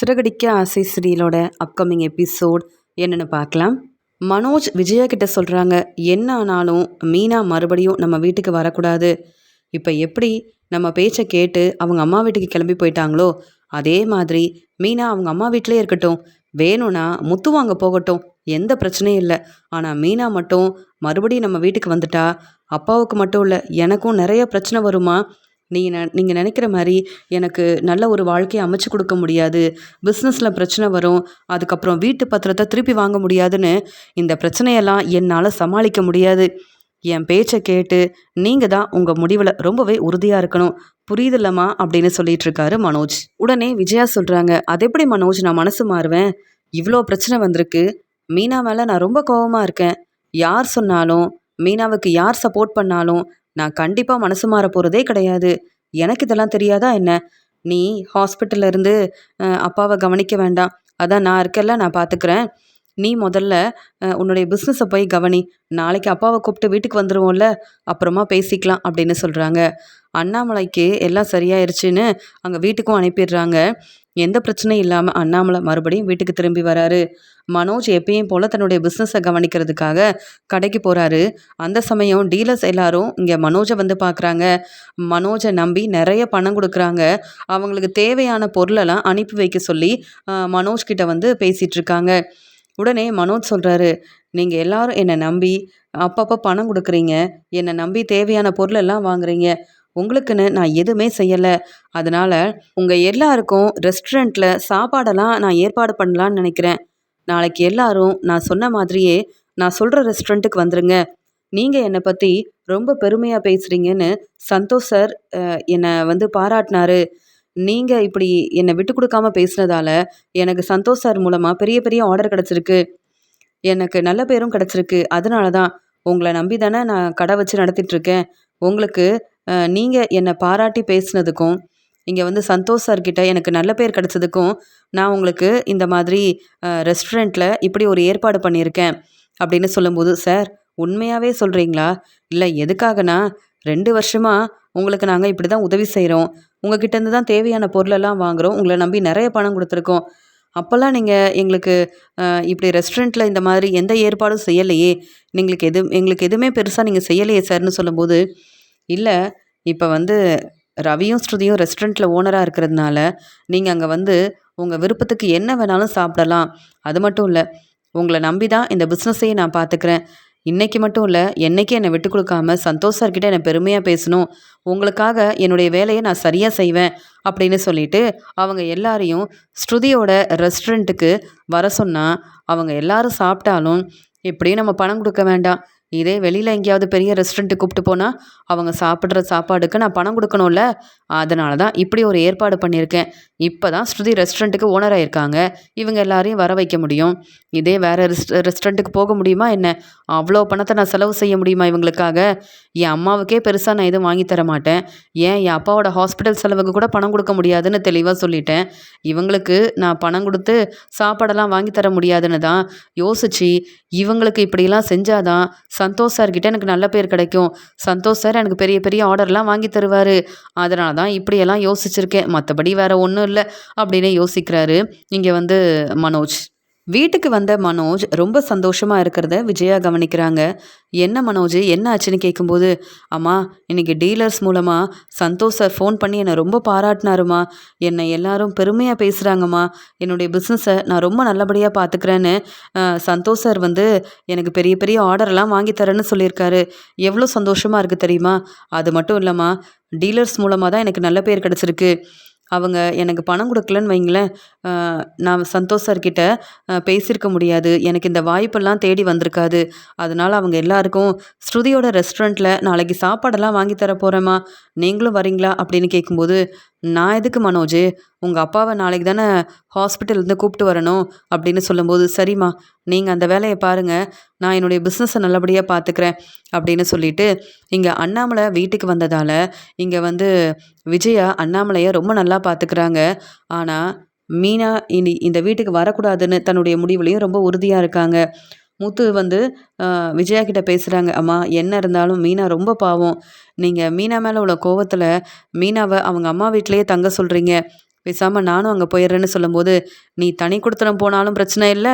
சிறகடிக்க ஆசை சீரியலோட upcoming episode என்னன்னு பார்க்கலாம். மனோஜ் விஜயா கிட்ட சொல்கிறாங்க, என்ன ஆனாலும் மீனா மறுபடியும் நம்ம வீட்டுக்கு வரக்கூடாது. இப்போ எப்படி நம்ம பேச்சை கேட்டு அவங்க அம்மா வீட்டுக்கு கிளம்பி போயிட்டாங்களோ அதே மாதிரி மீனா அவங்க அம்மா வீட்டிலே இருக்கட்டும். வேணும்னா முத்து வாங்க போகட்டும், எந்த பிரச்சனையும் இல்லை. ஆனால் மீனா மட்டும் மறுபடியும் நம்ம வீட்டுக்கு வந்துட்டா அப்பாவுக்கு மட்டும் இல்லை எனக்கும் நிறைய பிரச்சனை வருமா. நீங்கள் நினைக்கிற மாதிரி எனக்கு நல்ல ஒரு வாழ்க்கையை அமைச்சு கொடுக்க முடியாது. பிஸ்னஸில் பிரச்சனை வரும். அதுக்கப்புறம் வீட்டு பத்திரத்தை திருப்பி வாங்க முடியாதுன்னு இந்த பிரச்சனையெல்லாம் என்னால் சமாளிக்க முடியாது. என் பேச்சை கேட்டு நீங்கள் தான் உங்கள் முடிவில் ரொம்பவே உறுதியாக இருக்கணும். புரியுதில்லம்மா அப்படின்னு சொல்லிட்டு இருக்காரு மனோஜ். உடனே விஜயா சொல்கிறாங்க, அது எப்படி மனோஜ் நான் மனசு மாறுவேன்? இவ்வளோ பிரச்சனை வந்திருக்கு. மீனா மேலே நான் ரொம்ப கோபமாக இருக்கேன். யார் சொன்னாலும், மீனாவுக்கு யார் சப்போர்ட் பண்ணாலும் நான் கண்டிப்பாக மனசு மாற போகிறதே கிடையாது. எனக்கு இதெல்லாம் தெரியாதா என்ன? நீ ஹாஸ்பிட்டல்ல இருந்து அப்பாவை கவனிக்க வேண்டாம். அதான் நான் இருக்கேல்ல, நான் பார்த்துக்கிறேன். நீ முதல்ல உன்னுடைய பிஸ்னஸை போய் கவனி. நாளைக்கு அப்பாவை கூப்பிட்டு வீட்டுக்கு வந்துடுவோம்ல, அப்புறமா பேசிக்கலாம் அப்படின்னு சொல்கிறாங்க. அண்ணாமலைக்கு எல்லாம் சரியாயிருச்சுன்னு அங்கே வீட்டுக்கும் அனுப்பிடுறாங்க. எந்த பிரச்சனையும் இல்லாமல் அண்ணாமலை மறுபடியும் வீட்டுக்கு திரும்பி வராரு. மனோஜ் எப்பயும் போல் தன்னுடைய பிஸ்னஸை கவனிக்கிறதுக்காக கடைக்கு போகிறாரு. அந்த சமயம் டீலர்ஸ் எல்லாரும் இங்கே மனோஜை வந்து பார்க்குறாங்க. மனோஜை நம்பி நிறைய பணம் கொடுக்குறாங்க. அவங்களுக்கு தேவையான பொருளெல்லாம் அனுப்பி வைக்க சொல்லி மனோஜ் கிட்ட வந்து பேசிகிட்டு இருக்காங்க. உடனே மனோஜ் சொல்கிறாரு, நீங்கள் எல்லாரும் என்னை நம்பி அப்பப்போ பணம் கொடுக்குறீங்க, என்னை நம்பி தேவையான பொருளெல்லாம் வாங்குறீங்க. உங்களுக்குன்னு நான் எதுவுமே செய்யலை. அதனால் உங்கள் எல்லாருக்கும் ரெஸ்டாரண்ட்டில் சாப்பாடெல்லாம் நான் ஏற்பாடு பண்ணலான்னு நினைக்கிறேன். நாளைக்கு எல்லாரும் நான் சொன்ன மாதிரியே நான் சொல்கிற ரெஸ்டாரண்ட்டுக்கு வந்துடுங்க. நீங்கள் என்னை பற்றி ரொம்ப பெருமையாக பேசுகிறீங்கன்னு சந்தோஷ் சார் என்னை வந்து பாராட்டினாரு. நீங்கள் இப்படி என்னை விட்டு கொடுக்காம பேசுனதால எனக்கு சந்தோஷ் சார் மூலமாக பெரிய பெரிய ஆர்டர் கிடச்சிருக்கு. எனக்கு நல்ல பேரும் கிடச்சிருக்கு. அதனால தான் உங்களை நம்பி தானே நான் கடை வச்சு நடத்திட்டுருக்கேன். உங்களுக்கு நீங்கள் என்னை பாராட்டி பேசுனதுக்கும் இங்கே வந்து சந்தோஷ் சார்கிட்ட எனக்கு நல்ல பேர் கிடச்சதுக்கும் நான் உங்களுக்கு இந்த மாதிரி ரெஸ்டாரண்ட்டில் இப்படி ஒரு ஏற்பாடு பண்ணியிருக்கேன் அப்படின்னு சொல்லும்போது, சார் உண்மையாகவே சொல்கிறீங்களா? இல்லை எதுக்காகனா 2 வருஷமாக உங்களுக்கு நாங்கள் இப்படி தான் உதவி செய்கிறோம். உங்ககிட்டேருந்து தான் தேவையான பொருளெல்லாம் வாங்குகிறோம். உங்களை நம்பி நிறைய பணம் கொடுத்துருக்கோம். அப்போல்லாம் நீங்கள் எங்களுக்கு இப்படி ரெஸ்டாரண்ட்டில் இந்த மாதிரி எந்த ஏற்பாடும் செய்யலையே. எங்களுக்கு எதுவுமே பெருசாக நீங்கள் செய்யலையே சார்னு சொல்லும்போது, இல்லை இப்போ வந்து ரவியும் ஸ்ருதியும் ரெஸ்டாரண்ட்டில் ஓனராக இருக்கிறதுனால நீங்கள் அங்கே வந்து உங்கள் விருப்பத்துக்கு என்ன வேணாலும் சாப்பிடலாம். அது மட்டும் இல்லை, உங்களை நம்பி தான் இந்த பிஸ்னஸையும் நான் பார்த்துக்கிறேன். இன்றைக்கி மட்டும் இல்லை, என்றைக்கும் என்னை விட்டு கொடுக்காம சந்தோஷ் சார்கிட்ட என்னை பெருமையாக பேசணும். உங்களுக்காக என்னுடைய வேலையை நான் சரியாக செய்வேன் அப்படின்னு சொல்லிட்டு அவங்க எல்லாரையும் ஸ்ருதியோட ரெஸ்டாரண்ட்டுக்கு வர சொன்னால் அவங்க எல்லாரும் சாப்பிட்டாலும் எப்படியும் நம்ம பணம் கொடுக்க வேண்டாம். இதே வெளியில் எங்கேயாவது பெரிய ரெஸ்டாரண்ட்டுக்கு கூப்பிட்டு போனால் அவங்க சாப்பிட்ற சாப்பாடுக்கு நான் பணம் கொடுக்கணும்ல. அதனால தான் இப்படி ஒரு ஏற்பாடு பண்ணியிருக்கேன். இப்போ தான் ஸ்ருதி ரெஸ்டாரண்ட்டுக்கு ஓனர் ஆயிருக்காங்க. இவங்க எல்லாரையும் வர வைக்க முடியும். இதே வேறு ரெஸ்டாரண்ட்டுக்கு போக முடியுமா என்ன? அவ்வளோ பணத்தை நான் செலவு செய்ய முடியுமா இவங்களுக்காக? என் அம்மாவுக்கே பெருசாக நான் எதுவும் வாங்கி தர மாட்டேன். என் அப்பாவோட ஹாஸ்பிட்டல் செலவுக்கு கூட பணம் கொடுக்க முடியாதுன்னு தெளிவாக சொல்லிட்டேன். இவங்களுக்கு நான் பணம் கொடுத்து சாப்பாடெல்லாம் வாங்கி தர முடியாதுன்னு தான் யோசித்து இவங்களுக்கு இப்படிலாம் செஞ்சாதான் சந்தோஷ் சார்கிட்ட எனக்கு நல்ல பேர் கிடைக்கும். சந்தோஷ் சார் எனக்கு பெரிய பெரிய ஆர்டர்லாம் வாங்கி தருவார். அதனால தான் இப்படியெல்லாம் யோசிச்சிருக்கேன். மற்றபடி வேறு ஒன்றும் இல்லை அப்படின்னு யோசிக்கிறாரு இங்கே வந்து மனோஜ். வீட்டுக்கு வந்த மனோஜ் ரொம்ப சந்தோஷமாக இருக்கிறத விஜயா கவனிக்கிறாங்க. என்ன மனோஜ் என்ன ஆச்சுன்னு கேட்கும்போது, அம்மா இன்னைக்கு டீலர்ஸ் மூலமாக சந்தோஷ் சார் ஃபோன் பண்ணி என்னை ரொம்ப பாராட்டினாருமா. என்னை எல்லாரும் பெருமையாக பேசுகிறாங்கம்மா. என்னுடைய பிஸ்னஸை நான் ரொம்ப நல்லபடியாக பார்த்துக்கிறேன்னு சந்தோஷ் சார் வந்து எனக்கு பெரிய பெரிய ஆர்டர்லாம் வாங்கி தரேன்னு சொல்லியிருக்காரு. எவ்வளோ சந்தோஷமாக இருக்குது தெரியுமா? அது மட்டும் இல்லைம்மா, டீலர்ஸ் மூலமாக தான் எனக்கு நல்ல பேர் கிடச்சிருக்கு. அவங்க எனக்கு பணம் கொடுக்கலன்னு வைங்களேன், நான் சந்தோஷ் சார்கிட்ட பேசியிருக்க முடியாது. எனக்கு இந்த வாய்ப்பெல்லாம் தேடி வந்திருக்காது. அதனால் அவங்க எல்லாருக்கும் ஸ்ருதியோட ரெஸ்டாரண்ட்டில் நாளைக்கு சாப்பாடெல்லாம் வாங்கி தர போகிறேம்மா. நீங்களும் வரீங்களா அப்படின்னு கேட்கும்போது, நான் எதுக்கு மனோஜ், உங்கள் அப்பாவை நாளைக்கு தானே ஹாஸ்பிட்டல்லேருந்து கூப்பிட்டு வரணும் அப்படின்னு சொல்லும்போது, சரிம்மா நீங்கள் அந்த வேலையை பாருங்கள், நான் என்னுடைய பிஸ்னஸை நல்லபடியாக பார்த்துக்கிறேன் அப்படின்னு சொல்லிட்டு இங்கே அண்ணாமலை வீட்டுக்கு வந்ததால் இங்கே வந்து விஜயா அண்ணாமலையை ரொம்ப நல்லா பார்த்துக்கிறாங்க. ஆனால் மீனா இந்த வீட்டுக்கு வரக்கூடாதுன்னு தன்னுடைய முடிவுலையும் ரொம்ப உறுதியாக இருக்காங்க. முத்து வந்து விஜயா கிட்ட பேசுகிறாங்க, அம்மா என்ன இருந்தாலும் மீனா ரொம்ப பாவம். நீங்கள் மீனா மேலே உள்ள கோவத்தில் மீனாவை அவங்க அம்மா வீட்டிலேயே தங்க சொல்கிறீங்க. பேசாமல் நானும் அங்கே போயிடுறேன்னு சொல்லும்போது, நீ தனி குடித்தனம் போனாலும் பிரச்சனை இல்லை,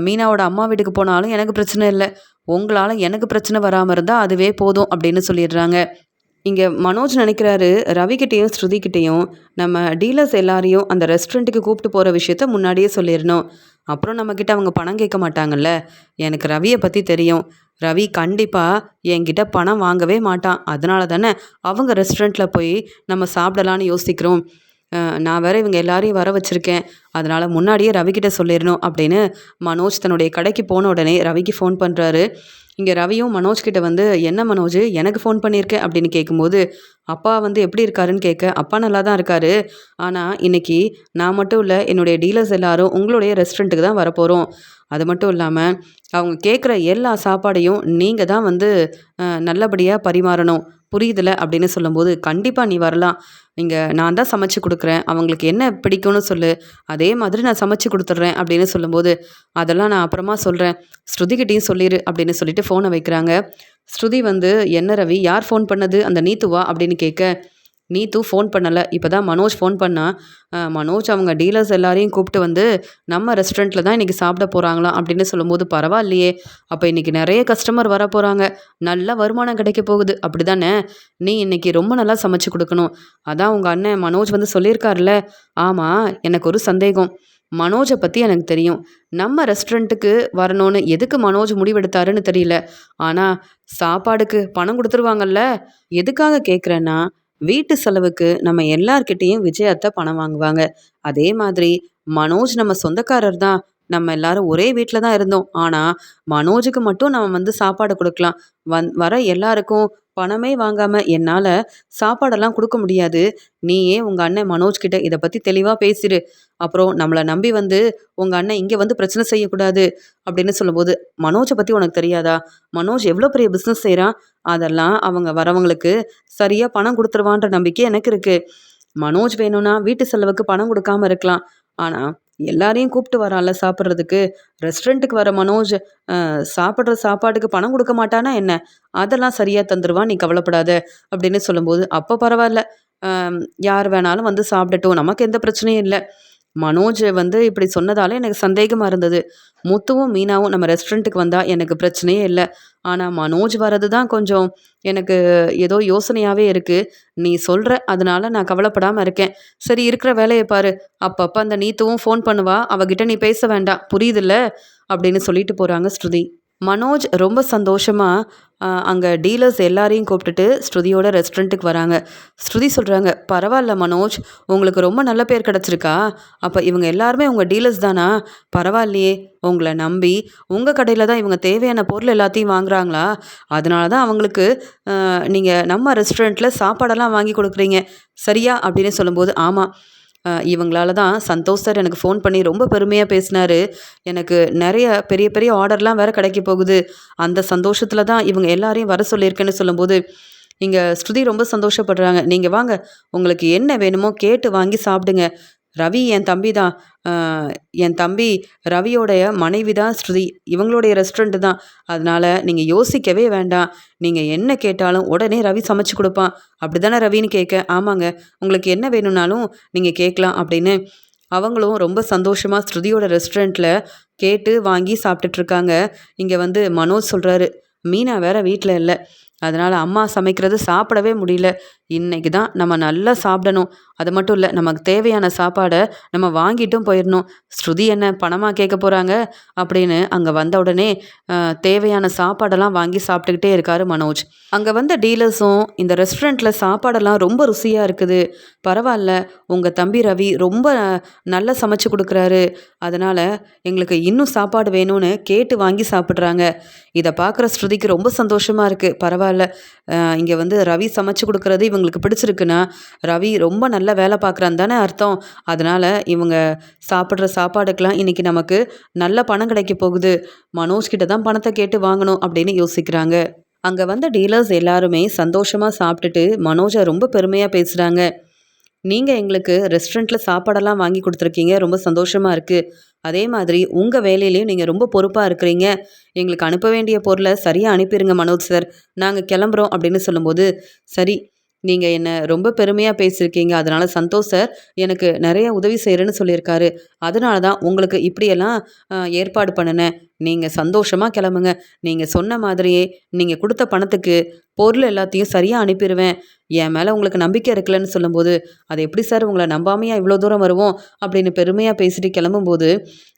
மீனாவோட அம்மா வீட்டுக்கு போனாலும் எனக்கு பிரச்சனை இல்லை, உங்களால் எனக்கு பிரச்சனை வராமல் இருந்தால் அதுவே போதும் அப்படின்னு சொல்லிடுறாங்க. இங்கே மனோஜ் நினைக்கிறாரு, ரவிக்கிட்டேயும் ஸ்ருதிக்கிட்டேயும் நம்ம டீலர்ஸ் எல்லாரையும் அந்த ரெஸ்டாரண்ட்டுக்கு கூப்பிட்டு போகிற விஷயத்த முன்னாடியே சொல்லிடணும். அப்புறம் நம்மக்கிட்ட அவங்க பணம் கேட்க மாட்டாங்கல்ல. எனக்கு ரவியை பற்றி தெரியும். ரவி கண்டிப்பாக என்கிட்ட பணம் வாங்கவே மாட்டான். அதனால தானே அவங்க ரெஸ்டாரண்ட்டில் போய் நம்ம சாப்பிடலான்னு யோசிக்கிறோம். நான் வேற இவங்க எல்லாரையும் வர வச்சுருக்கேன். அதனால் முன்னாடியே ரவிக்கிட்ட சொல்லிடணும் அப்படின்னு மனோஜ் தன்னுடைய கடைக்கு போன உடனே ரவிக்கு ஃபோன் பண்ணுறாரு. இங்கே ரவியும் மனோஜ் கிட்ட வந்து, என்ன மனோஜ் எனக்கு ஃபோன் பண்ணியிருக்கேன் அப்படின்னு கேட்கும்போது, அப்பா வந்து எப்படி இருக்காருன்னு கேட்க, அப்பா நல்லா தான் இருக்காரு. ஆனால் இன்னைக்கு நான் மட்டும் இல்லை, என்னுடைய டீலர்ஸ் எல்லாரும் உங்களுடைய ரெஸ்டாரண்ட்டுக்கு தான் வரப்போகிறோம். அது மட்டும் இல்லாமல் அவங்க கேட்குற எல்லா சாப்பாடையும் நீங்கள் தான் வந்து நல்லபடியாக பரிமாறணும். புரியுதுல அப்படின்னு சொல்லும்போது, கண்டிப்பாக நீ வரலாம். இங்கே நான் தான் சமைச்சு கொடுக்குறேன். அவங்களுக்கு என்ன பிடிக்கும்னு சொல்லு. அதே மாதிரி நான் சமைச்சு கொடுத்துட்றேன் அப்படின்னு சொல்லும்போது, அதெல்லாம் நான் அப்புறமா சொல்கிறேன். ஸ்ருதிகிட்டையும் சொல்லிடு அப்படின்னு சொல்லிட்டு ஃபோனை வைக்கிறாங்க. ஸ்ருதி வந்து, என்ன ரவி, யார் ஃபோன் பண்ணது, அந்த நீத்துவா அப்படின்னு கேட்க, நீத்து ஃபோன் பண்ணலை. இப்போ தான் மனோஜ் ஃபோன் பண்ணா. மனோஜ் அவங்க டீலர்ஸ் எல்லாரையும் கூப்பிட்டு வந்து நம்ம ரெஸ்டாரண்ட்டில் தான் இன்றைக்கி சாப்பிட போகிறாங்களாம் அப்படின்னு சொல்லும்போது, பரவாயில்லையே, அப்போ இன்றைக்கி நிறைய கஸ்டமர் வர போகிறாங்க, நல்ல வருமானம் கிடைக்க போகுது அப்படி தானே. நீ இன்றைக்கி ரொம்ப நல்லா சமைச்சு கொடுக்கணும். அதான் உங்கள் அண்ணன் மனோஜ் வந்து சொல்லியிருக்காருல. ஆமாம், எனக்கு ஒரு சந்தேகம். மனோஜை பற்றி எனக்கு தெரியும். நம்ம ரெஸ்டாரண்ட்டுக்கு வரணும்னு எதுக்கு மனோஜ் முடிவெடுத்தாருன்னு தெரியல. ஆனால் சாப்பாடுக்கு பணம் கொடுத்துருவாங்கல்ல. எதுக்காக கேட்குறேன்னா, வீட்டு செலவுக்கு நம்ம எல்லார்கிட்டேயும் விஜய் அத்தை பணம் வாங்குவாங்க. அதே மாதிரி மனோஜ் நம்ம சொந்தக்காரர் தான். நம்ம எல்லாரும் ஒரே வீட்டில் தான் இருந்தோம். ஆனால் மனோஜுக்கு மட்டும் நம்ம வந்து சாப்பாடு கொடுக்கலாம். வர எல்லாருக்கும் பணமே வாங்காமல் என்னால் சாப்பாடெல்லாம் கொடுக்க முடியாது. நீயே உங்கள் அண்ணன் மனோஜ் கிட்ட இதை பற்றி தெளிவாக பேசிடு. அப்புறம் நம்மளை நம்பி வந்து உங்கள் அண்ணன் இங்கே வந்து பிரச்சனை செய்யக்கூடாது அப்படின்னு சொல்லும்போது, மனோஜை பற்றி உனக்கு தெரியாதா? மனோஜ் எவ்வளோ பெரிய பிஸ்னஸ் செய்கிறான். அதெல்லாம் அவங்க வரவங்களுக்கு சரியாக பணம் கொடுத்துருவான்ற நம்பிக்கை எனக்கு இருக்குது. மனோஜ் வேணும்னா வீட்டு செலவுக்கு பணம் கொடுக்காம இருக்கலாம். ஆனால் எல்லாரையும் கூப்பிட்டு வரான்ல சாப்பிட்றதுக்கு. ரெஸ்டாரண்ட்டுக்கு வர மனோஜ் சாப்பிட்ற சாப்பாட்டுக்கு பணம் கொடுக்க மாட்டானா என்ன? அதெல்லாம் சரியாக தந்துடுவான், நீ கவலைப்படாத அப்படின்னு சொல்லும்போது, அப்போ பரவாயில்ல, யார் வேணாலும் வந்து சாப்பிடட்டும், நமக்கு எந்த பிரச்சனையும் இல்லை. மனோஜ் வந்து இப்படி சொன்னதால எனக்கு சந்தேகமாக இருந்தது. முத்துவும் மீனாவும் நம்ம ரெஸ்டாரண்ட்டுக்கு வந்தால் எனக்கு பிரச்சனையே இல்லை. ஆனால் மனோஜ் வர்றது தான் கொஞ்சம் எனக்கு ஏதோ யோசனையாகவே இருக்குது. நீ சொல்கிற, அதனால நான் கவலைப்படாமல் இருக்கேன். சரி, இருக்கிற வேலையை பாரு. அப்பப்போ அந்த நீத்துவும் ஃபோன் பண்ணுவா, அவகிட்ட நீ பேச வேண்டாம், புரியுதுல்ல அப்படின்னு சொல்லிட்டு போகிறாங்க ஸ்ருதி. மனோஜ் ரொம்ப சந்தோஷமாக அங்கே டீலர்ஸ் எல்லாரையும் கூப்பிட்டுட்டு ஸ்ருதியோட ரெஸ்டாரண்ட்டுக்கு வராங்க. ஸ்ருதி சொல்கிறாங்க, பரவாயில்ல மனோஜ், உங்களுக்கு ரொம்ப நல்ல பேர் கிடச்சிருக்கா. அப்போ இவங்க எல்லாருமே உங்கள் டீலர்ஸ் தானா? பரவாயில்லையே, உங்களை நம்பி உங்கள் கடையில் தான் இவங்க தேவையான பொருள் எல்லாத்தையும் வாங்குறாங்களா? அதனால தான் அவங்களுக்கு நீங்கள் நம்ம ரெஸ்டாரண்ட்டில் சாப்பாடெல்லாம் வாங்கி கொடுக்குறீங்க சரியா அப்படின்னு சொல்லும்போது, ஆமாம், இவங்களால தான் சந்தோஷ் சார் எனக்கு ஃபோன் பண்ணி ரொம்ப பெருமையாக பேசினாரு. எனக்கு நிறைய பெரிய பெரிய ஆர்டர்லாம் வேறு கிடைக்க போகுது. அந்த சந்தோஷத்தில் தான் இவங்க எல்லாரையும் வர சொல்லியிருக்கேன்னு சொல்லும்போது, இங்கே ஸ்ருதி ரொம்ப சந்தோஷப்படுறாங்க. நீங்கள் வாங்க, உங்களுக்கு என்ன வேணுமோ கேட்டு வாங்கி சாப்பிடுங்க. ரவி என் தம்பி தான். என் தம்பி ரவியோடைய மனைவி தான் ஸ்ருதி. இவங்களுடைய ரெஸ்டாரண்ட்டு தான். அதனால் நீங்கள் யோசிக்கவே வேண்டாம். நீங்கள் என்ன கேட்டாலும் உடனே ரவி சமைச்சு கொடுப்பான். அப்படி தானே ரவின்னு கேட்க, ஆமாங்க, உங்களுக்கு என்ன வேணும்னாலும் நீங்கள் கேட்கலாம் அப்படின்னு அவங்களும் ரொம்ப சந்தோஷமாக ஸ்ருதியோட ரெஸ்டாரண்ட்டில் கேட்டு வாங்கி சாப்பிட்டுட்ருக்காங்க. இங்கே வந்து மனோஜ் சொல்கிறாரு, மீனா வேற வீட்டில் இல்லை. அதனால் அம்மா சமைக்கிறது சாப்பிடவே முடியல. இன்றைக்கி தான் நம்ம நல்லா சாப்பிடணும். அது மட்டும் இல்லை, நமக்கு தேவையான சாப்பாடை நம்ம வாங்கிட்டும் போயிடணும். ஸ்ருதி என்ன பணமாக கேட்க போகிறாங்க அப்படின்னு அங்கே வந்த உடனே தேவையான சாப்பாடெல்லாம் வாங்கி சாப்பிட்டுக்கிட்டே இருக்காரு மனோஜ். அங்கே வந்த டீலர்ஸும், இந்த ரெஸ்டாரண்ட்டில் சாப்பாடெல்லாம் ரொம்ப ருசியாக இருக்குது, பரவாயில்ல, உங்கள் தம்பி ரவி ரொம்ப நல்லா சமைச்சு கொடுக்குறாரு, அதனால் எங்களுக்கு இன்னும் சாப்பாடு வேணும்னு கேட்டு வாங்கி சாப்பிட்றாங்க. இதை பார்க்குற ஸ்ருதிக்கு ரொம்ப சந்தோஷமாக இருக்குது. பரவாயில்ல, இங்கே வந்து ரவி சமைச்சு கொடுக்குறது இவங்களுக்கு பிடிச்சிருக்குன்னா ரவி ரொம்ப நல்ல வேலை பார்க்குறான்னு தானே அர்த்தம். அதனால் இவங்க சாப்பிட்ற சாப்பாடுக்கெலாம் இன்றைக்கி நமக்கு நல்ல பணம் கிடைக்க போகுது. மனோஜ் கிட்ட தான் பணத்தை கேட்டு வாங்கணும் அப்படின்னு யோசிக்கிறாங்க. அங்கே வந்த டீலர்ஸ் எல்லாருமே சந்தோஷமாக சாப்பிட்டுட்டு மனோஜை ரொம்ப பெருமையாக பேசுகிறாங்க. நீங்கள் எங்களுக்கு ரெஸ்டாரண்ட்டில் சாப்பாடெல்லாம் வாங்கி கொடுத்துருக்கீங்க, ரொம்ப சந்தோஷமாக இருக்குது. அதே மாதிரி உங்கள் வேலையிலையும் நீங்கள் ரொம்ப பொறுப்பாக இருக்கிறீங்க. எங்களுக்கு அனுப்ப வேண்டிய பொருளை சரியாக அனுப்பிடுங்க மனோஜ் சார், நாங்கள் கிளம்புறோம் அப்படின்னு சொல்லும்போது, சரி, நீங்கள் என்ன ரொம்ப பெருமையாக பேசியிருக்கீங்க. அதனால சந்தோஷ் சார் எனக்கு நிறைய உதவி செய்கிறேன்னு சொல்லியிருக்காரு. அதனால தான் உங்களுக்கு இப்படியெல்லாம் ஏற்பாடு பண்ணினேன். நீங்கள் சந்தோஷமாக கிளம்புங்க. நீங்கள் சொன்ன மாதிரியே நீங்கள் கொடுத்த பணத்துக்கு பொருள் எல்லாத்தையும் சரியாக அனுப்பிடுவேன். என் மேலே உங்களுக்கு நம்பிக்கை இருக்குல்லன்னு சொல்லும்போது, அது எப்படி சார் உங்களை நம்பாமையா இவ்வளோ தூரம் வருவோம் அப்படின்னு பெருமையாக பேசிட்டு கிளம்பும்போது,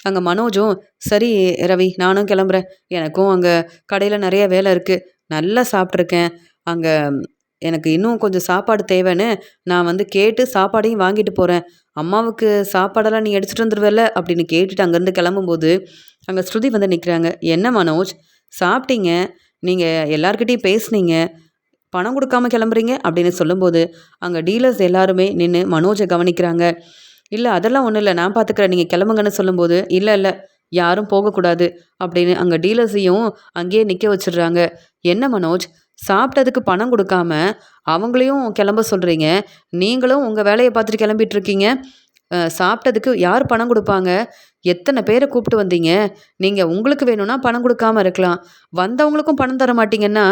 அங்கே மனோஜும் சரி ரவி நானும் கிளம்புறேன். எனக்கும் அங்கே கடையில் நிறைய வேலை இருக்குது. நல்லா சாப்பிட்ருக்கேன். அங்கே எனக்கு இன்னும் கொஞ்சம் சாப்பாடு தேவைன்னு நான் வந்து கேட்டு சாப்பாடையும் வாங்கிட்டு போகிறேன். அம்மாவுக்கு சாப்பாடெல்லாம் நீ எடுத்துகிட்டு வந்துடுவல்ல அப்படின்னு கேட்டுட்டு அங்கேருந்து கிளம்பும்போது அங்கே ஸ்ருதி வந்து நிற்கிறாங்க. என்ன மனோஜ் சாப்பிட்டீங்க, நீங்கள் எல்லார்கிட்டையும் பேசுனீங்க, பணம் கொடுக்காம கிளம்புறீங்க அப்படின்னு சொல்லும்போது அங்கே டீலர்ஸ் எல்லாருமே நின்று மனோஜை கவனிக்கிறாங்க. இல்லை அதெல்லாம் ஒன்றும் இல்லை, நான் பார்த்துக்கிறேன், நீங்கள் கிளம்புங்கன்னு சொல்லும்போது இல்லை இல்லை யாரும் போகக்கூடாது அப்படின்னு அங்கே டீலர்ஸையும் அங்கேயே நிற்க வச்சிடுறாங்க. என்ன மனோஜ் சாப்பிட்டதுக்கு பணம் கொடுக்காம அவங்களையும் கிளம்ப சொல்கிறீங்க, நீங்களும் உங்கள் வேலையை பார்த்துட்டு கிளம்பிட்டு இருக்கீங்க. சாப்பிட்டதுக்கு யார் பணம் கொடுப்பாங்க? எத்தனை பேரை கூப்பிட்டு வந்தீங்க? நீங்கள் உங்களுக்கு வேணும்னா பணம் கொடுக்காம இருக்கலாம். வந்தவங்களுக்கும் பணம் தர மாட்டீங்கன்னா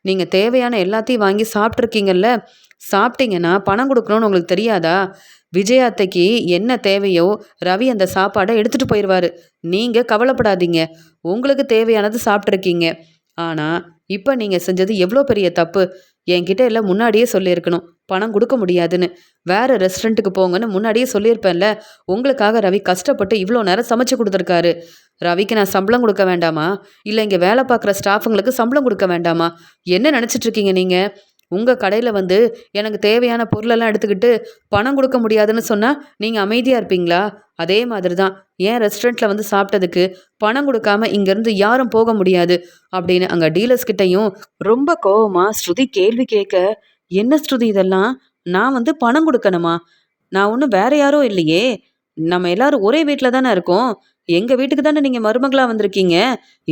நீங்கள் தேவையான எல்லாத்தையும் வாங்கி சாப்பிட்ருக்கீங்கல்ல. சாப்பிட்டீங்கன்னா பணம் கொடுக்கணும்னு உங்களுக்கு தெரியாதா? விஜய் அத்தைக்கு என்ன தேவையோ ரவி அந்த சாப்பாடை எடுத்துகிட்டு போயிடுவார். நீங்கள் கவலைப்படாதீங்க. உங்களுக்கு தேவையானது சாப்பிட்ருக்கீங்க. ஆனால் இப்போ நீங்கள் செஞ்சது எவ்வளோ பெரிய தப்பு. என்கிட்ட எல்லாம் முன்னாடியே சொல்லியிருக்கணும் பணம் கொடுக்க முடியாதுன்னு. வேறு ரெஸ்டாரண்ட்டுக்கு போங்கன்னு முன்னாடியே சொல்லியிருப்பேன்ல. உங்களுக்காக ரவி கஷ்டப்பட்டு இவ்வளோ நேரம் சமைச்சு கொடுத்துருக்காரு. ரவிக்கு நான் சம்பளம் கொடுக்க வேண்டாமா? இல்லை இங்கே வேலை பார்க்குற ஸ்டாஃபுங்களுக்கு சம்பளம் கொடுக்க வேண்டாமா? என்ன நினச்சிட்ருக்கீங்க நீங்கள்? உங்கள் கடையில் வந்து எனக்கு தேவையான பொருளெல்லாம் எடுத்துக்கிட்டு பணம் கொடுக்க முடியாதுன்னு சொன்னால் நீங்கள் அமைதியாக இருப்பீங்களா? அதே மாதிரி தான் ஏன் ரெஸ்டாரண்ட்டில் வந்து சாப்பிட்டதுக்கு பணம் கொடுக்காம இங்கேருந்து யாரும் போக முடியாது அப்படின்னு அங்கே டீலர்ஸ் கிட்டையும் ரொம்ப கோவமாக ஸ்ருதி கேள்வி கேட்க, என்ன ஸ்ருதி இதெல்லாம்? நான் வந்து பணம் கொடுக்கணுமா? நான் ஒன்றும் வேற யாரும் இல்லையே. நம்ம எல்லாரும் ஒரே வீட்டில் தானே இருக்கோம். எங்கள் வீட்டுக்கு தானே நீங்கள் மருமகளாக வந்திருக்கீங்க.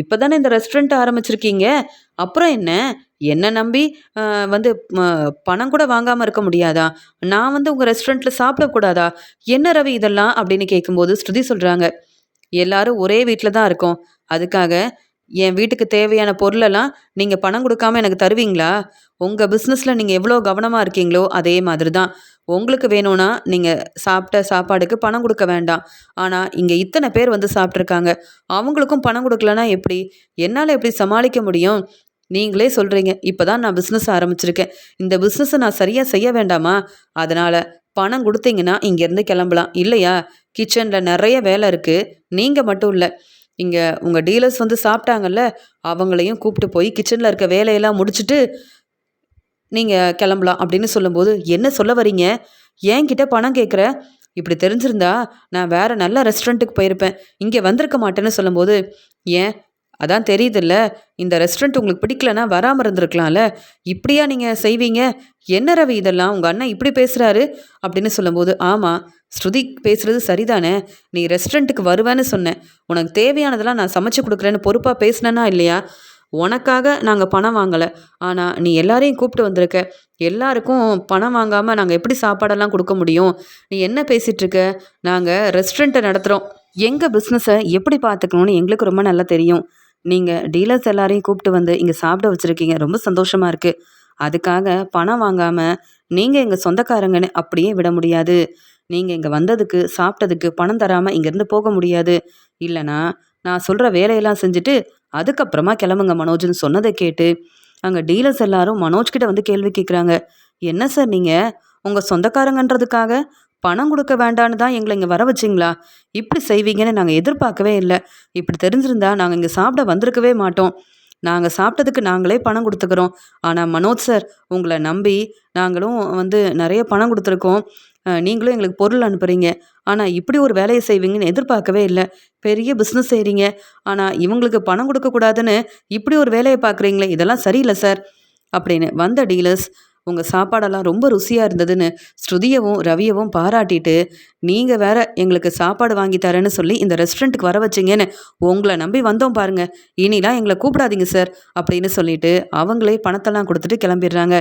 இப்போ தானே இந்த ரெஸ்டாரண்ட் ஆரம்பிச்சிருக்கீங்க. அப்புறம் என்ன? என்ன நம்பி வந்து பணம் கூட வாங்காமல் இருக்க முடியாதா? நான் வந்து உங்கள் ரெஸ்டாரண்ட்டில் சாப்பிடக்கூடாதா? என்ன ரவி இதெல்லாம் அப்படின்னு கேட்கும்போது ஸ்ருதி சொல்கிறாங்க, எல்லாரும் ஒரே வீட்டில் தான் இருக்கோம். அதுக்காக என் வீட்டுக்கு தேவையான பொருளெல்லாம் நீங்கள் பணம் கொடுக்காம எனக்கு தருவீங்களா? உங்கள் பிஸ்னஸில் நீங்கள் எவ்வளோ கவனமாக இருக்கீங்களோ அதே மாதிரி தான். உங்களுக்கு வேணும்னா நீங்கள் சாப்பிட்ட சாப்பாடுக்கு பணம் கொடுக்க வேண்டாம். ஆனால் இங்கே இத்தனை பேர் வந்து சாப்பிட்ருக்காங்க. அவங்களுக்கும் பணம் கொடுக்கலன்னா எப்படி? என்னால் எப்படி சமாளிக்க முடியும்? நீங்களே சொல்கிறீங்க, இப்போ தான் நான் பிஸ்னஸ் ஆரம்பிச்சிருக்கேன். இந்த பிஸ்னஸை நான் சரியாக செய்ய வேண்டாமா? அதனால் பணம் கொடுத்தீங்கன்னா இங்கேருந்து கிளம்பலாம். இல்லையா? கிச்சனில் நிறைய வேலை இருக்குது. நீங்கள் மட்டும் இல்லை, இங்கே உங்கள் டீலர்ஸ் வந்து சாப்பிட்டாங்கல்ல, அவங்களையும் கூப்பிட்டு போய் கிச்சனில் இருக்க வேலையெல்லாம் முடிச்சுட்டு நீங்கள் கிளம்பலாம் அப்படின்னு சொல்லும்போது, என்ன சொல்ல வரீங்க? என்கிட்ட பணம் கேட்குற? இப்படி தெரிஞ்சிருந்தா நான் வேறு நல்ல ரெஸ்டாரண்ட்டுக்கு போயிருப்பேன். இங்கே வந்திருக்க மாட்டேன்னு சொல்லும்போது, ஏன் அதான் தெரியுதுல்ல, இந்த ரெஸ்டாரண்ட் உங்களுக்கு பிடிக்கலன்னா வராமல் இருந்திருக்கலாம்ல. இப்படியா நீங்கள் செய்வீங்க? என்ன ரவி இதெல்லாம்? உங்கள் அண்ணன் இப்படி பேசுகிறாரு அப்படின்னு சொல்லும்போது, ஆமாம் ஸ்ருதி பேசுகிறது சரிதானே. நீ ரெஸ்டாரண்ட்டுக்கு வருவேன்னு சொன்னேன். உனக்கு தேவையானதெல்லாம் நான் சமைச்சு கொடுக்குறேன்னு பொறுப்பாக பேசினேன்னா இல்லையா? உனக்காக நாங்கள் பணம் வாங்கலை. ஆனால் நீ எல்லாரையும் கூப்பிட்டு வந்திருக்க. எல்லாருக்கும் பணம் வாங்காமல் நாங்கள் எப்படி சாப்பாடெல்லாம் கொடுக்க முடியும்? நீ என்ன பேசிகிட்ருக்க? நாங்கள் ரெஸ்டாரண்ட்டை நடத்துகிறோம். எங்கள் பிஸ்னஸை எப்படி பார்த்துக்கணும்னு எங்களுக்கு ரொம்ப நல்லா தெரியும். நீங்கள் டீலர்ஸ் எல்லாரையும் கூப்பிட்டு வந்து இங்கே சாப்பிட வச்சுருக்கீங்க. ரொம்ப சந்தோஷமாக இருக்குது. அதுக்காக பணம் வாங்காமல் நீங்கள் எங்கள் சொந்தக்காரங்கன்னு அப்படியே விட முடியாது. நீங்கள் இங்கே வந்ததுக்கு சாப்பிட்டதுக்கு பணம் தராமல் இங்கேருந்து போக முடியாது. இல்லைனா நான் சொல்கிற வேலையெல்லாம் செஞ்சுட்டு அதுக்கப்புறமா கிளம்புங்க மனோஜ்னு சொன்னதை கேட்டு அங்கே டீலர்ஸ் எல்லாரும் மனோஜ்கிட்ட வந்து கேள்வி கேட்குறாங்க. என்ன சார் நீங்கள் உங்கள் சொந்தக்காரங்கன்றதுக்காக பணம் கொடுக்க வேண்டான்னு தான் எங்களை இங்கே வர வச்சிங்களா? இப்படி செய்வீங்கன்னு நாங்கள் எதிர்பார்க்கவே இல்லை. இப்படி தெரிஞ்சிருந்தா நாங்கள் இங்கே சாப்பிட வந்திருக்கவே மாட்டோம். நாங்கள் சாப்பிட்டதுக்கு நாங்களே பணம் கொடுத்துக்கிறோம். ஆனால் மனோஜ் சார் உங்களை நம்பி நாங்களும் வந்து நிறைய பணம் கொடுத்துருக்கோம். நீங்களும் எங்களுக்கு பொருள் அனுப்புகிறீங்க. ஆனால் இப்படி ஒரு வேலையை செய்வீங்கன்னு எதிர்பார்க்கவே இல்லை. பெரிய பிஸ்னஸ் செய்கிறீங்க. ஆனால் இவங்களுக்கு பணம் கொடுக்கக்கூடாதுன்னு இப்படி ஒரு வேலையை பார்க்குறீங்களே, இதெல்லாம் சரியில்லை சார் அப்படின்னு வந்த டீலர்ஸ் உங்கள் சாப்பாடெல்லாம் ரொம்ப ருசியாக இருந்ததுன்னு ஸ்ருதியவும் ரவியவும் பாராட்டிட்டு, நீங்கள் வேற எங்களுக்கு சாப்பாடு வாங்கி தரேன்னு சொல்லி இந்த ரெஸ்டாரண்ட்டுக்கு வர வச்சிங்கன்னு உங்களை நம்பி வந்தோம் பாருங்க, இனிலாம் எங்களை கூப்பிடாதீங்க சார் அப்படின்னு சொல்லிட்டு அவங்களே பணத்தெல்லாம் கொடுத்துட்டு கிளம்பிடுறாங்க.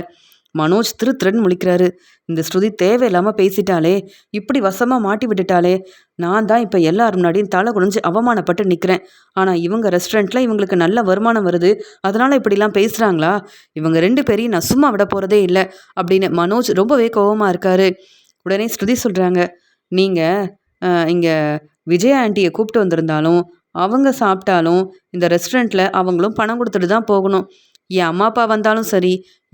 மனோஜ் திருன்னு முழிக்கிறாரு. இந்த ஸ்ருதி தேவையில்லாமல் பேசிட்டாலே, இப்படி வசமாக மாட்டி விட்டுட்டாலே, நான் தான் இப்போ எல்லார் முன்னாடியும் தலை குனிஞ்சு அவமானப்பட்டு நிற்கிறேன். ஆனால் இவங்க ரெஸ்டாரண்ட்டில் இவங்களுக்கு நல்ல வருமானம் வருது, அதனால் இப்படிலாம் பேசுகிறாங்களா? இவங்க 2 பேரையும் நான் சும்மா விட போகிறதே இல்லை அப்படின்னு மனோஜ் ரொம்பவே கோவமாக இருக்காரு. உடனே ஸ்ருதி சொல்கிறாங்க, நீங்கள் இங்கே விஜயா ஆண்டியை கூப்பிட்டு வந்திருந்தாலும் அவங்க சாப்பிட்டாலும் இந்த ரெஸ்டாரண்ட்டில் அவங்களும் பணம் கொடுத்துட்டு தான் போகணும். என் அம்மா அப்பா வந்தாலும் சரி,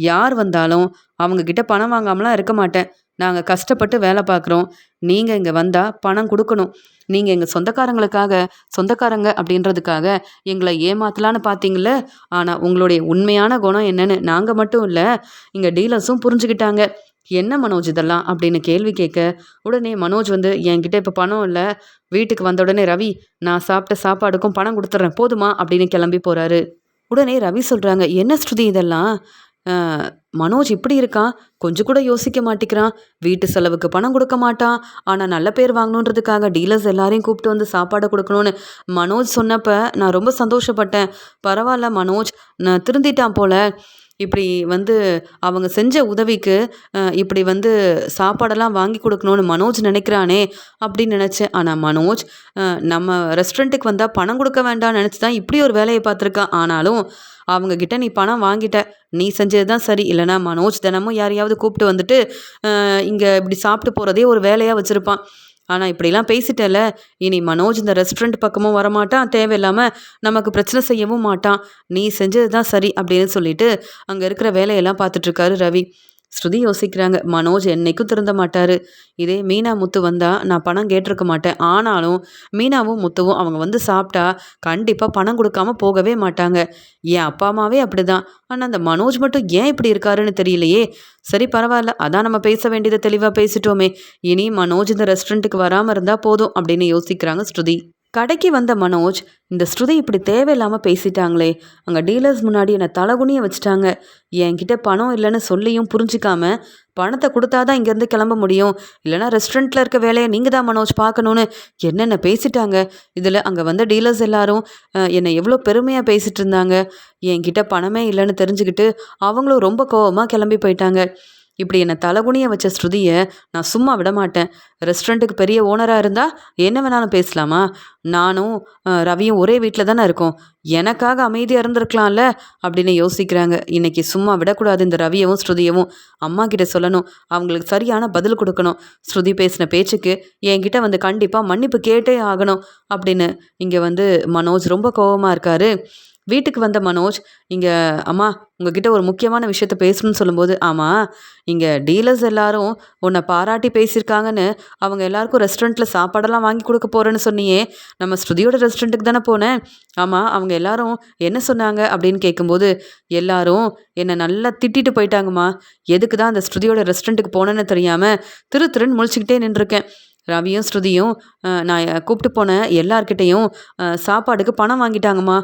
யார் வந்தாலும் அவங்கக்கிட்ட பணம் வாங்காமலாம் இருக்க மாட்டேன். நாங்கள் கஷ்டப்பட்டு வேலை பார்க்குறோம். நீங்கள் இங்கே வந்தால் பணம் கொடுக்கணும். நீங்கள் எங்கள் சொந்தக்காரங்க அப்படின்றதுக்காக எங்களை ஏமாத்தலான்னு பார்த்தீங்கள. ஆனால் உங்களுடைய உண்மையான குணம் என்னன்னு நாங்கள் மட்டும் இல்லை, இங்கே டீலர்ஸும் புரிஞ்சுக்கிட்டாங்க. என்ன மனோஜ் இதெல்லாம் அப்படின்னு கேள்வி கேட்க, உடனே மனோஜ் வந்து என்கிட்ட இப்போ பணம் இல்லை, வீட்டுக்கு வந்த உடனே ரவி நான் சாப்பிட்ட சாப்பாடுக்கும் பணம் கொடுத்துட்றேன் போதுமா அப்படின்னு கிளம்பி போகிறாரு. உடனே ரவி சொல்கிறாங்க, என்ன ஸ்ருதி இதெல்லாம்? மனோஜ் இப்படி இருக்கான், கொஞ்சம் கூட யோசிக்க மாட்டேங்கிறான். வீட்டு செலவுக்கு பணம் கொடுக்க மாட்டான், ஆனால் நல்ல பேர் வாங்கணுன்றதுக்காக டீலர்ஸ் எல்லாரையும் கூப்பிட்டு வந்து சாப்பாடை கொடுக்கணும்னு மனோஜ் சொன்னப்போ நான் ரொம்ப சந்தோஷப்பட்டேன். பரவாயில்ல மனோஜ், நான் திருந்திட்டான் போல. இப்படி வந்து அவங்க செஞ்ச உதவிக்கு இப்படி வந்து சாப்பாடெல்லாம் வாங்கி கொடுக்கணும்னு மனோஜ் நினைக்கிறானே அப்படின்னு நினச்சேன். ஆனால் மனோஜ் நம்ம ரெஸ்டாரண்ட்டுக்கு வந்தால் பணம் கொடுக்க வேண்டாம்னு நினச்சி தான் இப்படி ஒரு வேலையை பார்த்துருக்கான். ஆனாலும் அவங்கக்கிட்ட நீ பணம் வாங்கிட்ட, நீ செஞ்சது தான் சரி. இல்லைனா மனோஜ் தினமும் யாரையாவது கூப்பிட்டு வந்துட்டு இங்கே இப்படி சாப்பிட்டு போகிறதே ஒரு வேலையாக வச்சுருப்பான். ஆனால் இப்படிலாம் பேசிட்டல, இனி மனோஜ் இந்த ரெஸ்டாரண்ட் பக்கமும் வரமாட்டான், தேவையில்லாமல் நமக்கு பிரச்சனை செய்யவும் மாட்டான். நீ செஞ்சது தான் சரி அப்படின்னு சொல்லிட்டு அங்கே இருக்கிற வேலையெல்லாம் பார்த்துட்ருக்காரு ரவி. ஸ்ருதி யோசிக்கிறாங்க, மனோஜ் என்னைக்கும் திருந்த மாட்டார். இதே மீனா முத்து வந்தால் நான் பணம் கேட்டிருக்க மாட்டேன். ஆனாலும் மீனாவும் முத்துவும் அவங்க வந்து சாப்பிட்டா கண்டிப்பாக பணம் கொடுக்காம போகவே மாட்டாங்க. என் அப்பா அம்மாவே அப்படி தான். ஆனால் அந்த மனோஜ் மட்டும் ஏன் இப்படி இருக்காருன்னு தெரியலையே. சரி பரவாயில்ல, அதான் நம்ம பேச வேண்டியதை தெளிவாக பேசிட்டோமே. இனி மனோஜ் இந்த ரெஸ்டாரண்ட்டுக்கு வராமல் இருந்தால் போதும் அப்படின்னு யோசிக்கிறாங்க ஸ்ருதி. கடைக்கு வந்த மனோஜ், இந்த ஸ்ருதி இப்படி தேவையில்லாமல் பேசிட்டாங்களே, அங்கே டீலர்ஸ் முன்னாடி என்னை தலகுனிய வச்சுட்டாங்க. என்கிட்ட பணம் இல்லைன்னு சொல்லியும் புரிஞ்சிக்காம பணத்தை கொடுத்தாதான் இங்கேருந்து கிளம்ப முடியும், இல்லைனா ரெஸ்டாரண்ட்டில் இருக்க வேலையை நீங்கள் தான் மனோஜ் பார்க்கணுன்னு என்னென்ன பேசிட்டாங்க. இதில் அங்கே வந்த டீலர்ஸ் எல்லாரும் என்னை எவ்வளோ பெருமையாக பேசிகிட்டு இருந்தாங்க. என்கிட்ட பணமே இல்லைன்னு தெரிஞ்சுக்கிட்டு அவங்களும் ரொம்ப கோவமாக கிளம்பி போயிட்டாங்க. இப்படி என்னை தலகுனிய வச்ச ஸ்ருதியை நான் சும்மா விட மாட்டேன். ரெஸ்டாரண்ட்டுக்கு பெரிய ஓனராக இருந்தால் என்ன வேணாலும் பேசலாமா? நானும் ரவியும் ஒரே வீட்டில் தானே இருக்கோம், எனக்காக அமைதியாக இருந்திருக்கலாம்ல அப்படின்னு யோசிக்கிறாங்க. இன்றைக்கி சும்மா விடக்கூடாது இந்த ரவியவும் ஸ்ருதியவும். அம்மா கிட்ட சொல்லணும், அவங்களுக்கு சரியான பதில் கொடுக்கணும். ஸ்ருதி பேசின பேச்சுக்கு என்கிட்ட வந்து கண்டிப்பாக மன்னிப்பு கேட்டே ஆகணும் அப்படின்னு இங்கே வந்து மனோஜ் ரொம்ப கோபமாக இருக்கார். வீட்டுக்கு வந்த மனோஜ், இங்கே அம்மா உங்ககிட்ட ஒரு முக்கியமான விஷயத்த பேசணும்னு சொல்லும்போது, ஆமாம் இங்கே டீலர்ஸ் எல்லாரும் உன்னை பாராட்டி பேசியிருக்காங்கன்னு அவங்க எல்லாருக்கும் ரெஸ்டாரண்ட்டில் சாப்பாடெல்லாம் வாங்கி கொடுக்க போகிறேன்னு சொன்னியே, நம்ம ஸ்ருதியோட ரெஸ்டாரண்ட்டுக்கு தானே போனேன். ஆமாம் அவங்க எல்லாரும் என்ன சொன்னாங்க அப்படின்னு கேட்கும்போது, எல்லாரும் என்னை நல்லா திட்டிட்டு போயிட்டாங்கம்மா. எதுக்கு தான் அந்த ஸ்ருதியோட ரெஸ்டாரண்ட்டுக்கு போனேன்னு தெரியாமல் திருன்னு முழிச்சிக்கிட்டே நின்றுருக்கேன். ரவியும் ஸ்ருதியும் நான் கூப்பிட்டு போன எல்லார்கிட்டையும் சாப்பாடுக்கு பணம் வாங்கிட்டாங்கம்மா.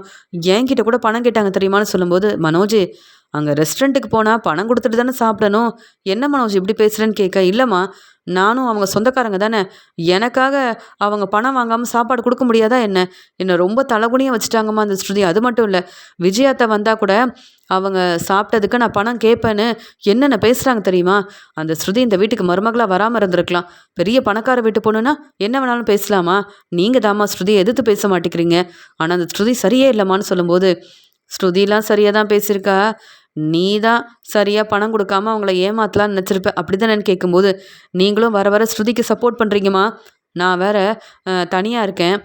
என்கிட்ட கூட பணம் கேட்டாங்க தெரியுமான்னு சொல்லும்போது, மனோஜ் அங்கே ரெஸ்டாரண்ட்டுக்கு போனால் பணம் கொடுத்துட்டு தானே சாப்பிடணும், என்ன மனோஜ் இப்படி பேசுகிறேன்னு கேட்க, இல்லைம்மா நானும் அவங்க சொந்தக்காரங்க தானே, எனக்காக அவங்க பணம் வாங்காமல் சாப்பாடு கொடுக்க முடியாதா என்ன? என்னை ரொம்ப தலகுனியாக வச்சுட்டாங்கம்மா அந்த ஸ்ருதி. அது மட்டும் இல்லை, விஜயாத்தை வந்தால் கூட அவங்க சாப்பிட்டதுக்கு நான் பணம் கேட்பேன்னு என்னென்ன பேசுகிறாங்க தெரியுமா? அந்த ஸ்ருதி இந்த வீட்டுக்கு மருமகளாக வராமல் இருந்திருக்கலாம். பெரிய பணக்கார வீட்டு பொண்ணுன்னா என்ன வேணாலும் பேசலாமா? நீங்கள் தாம்மா ஸ்ருதியை எதிர்த்து பேச மாட்டேங்கிறீங்க. ஆனால் அந்த ஸ்ருதி சரியே இல்லைம்மான்னு சொல்லும்போது, ஸ்ருதிலாம் சரியாக தான் பேசியிருக்கா, நீ தான் சரியாக பணம் கொடுக்காம அவங்கள ஏமாத்தலான்னு நினச்சிருப்ப, அப்படி தானேன்னு கேட்கும்போது, நீங்களும் வர வர ஸ்ருதிக்கு சப்போர்ட் பண்ணுறீங்கம்மா. நான் வேற தனியாக இருக்கேன்.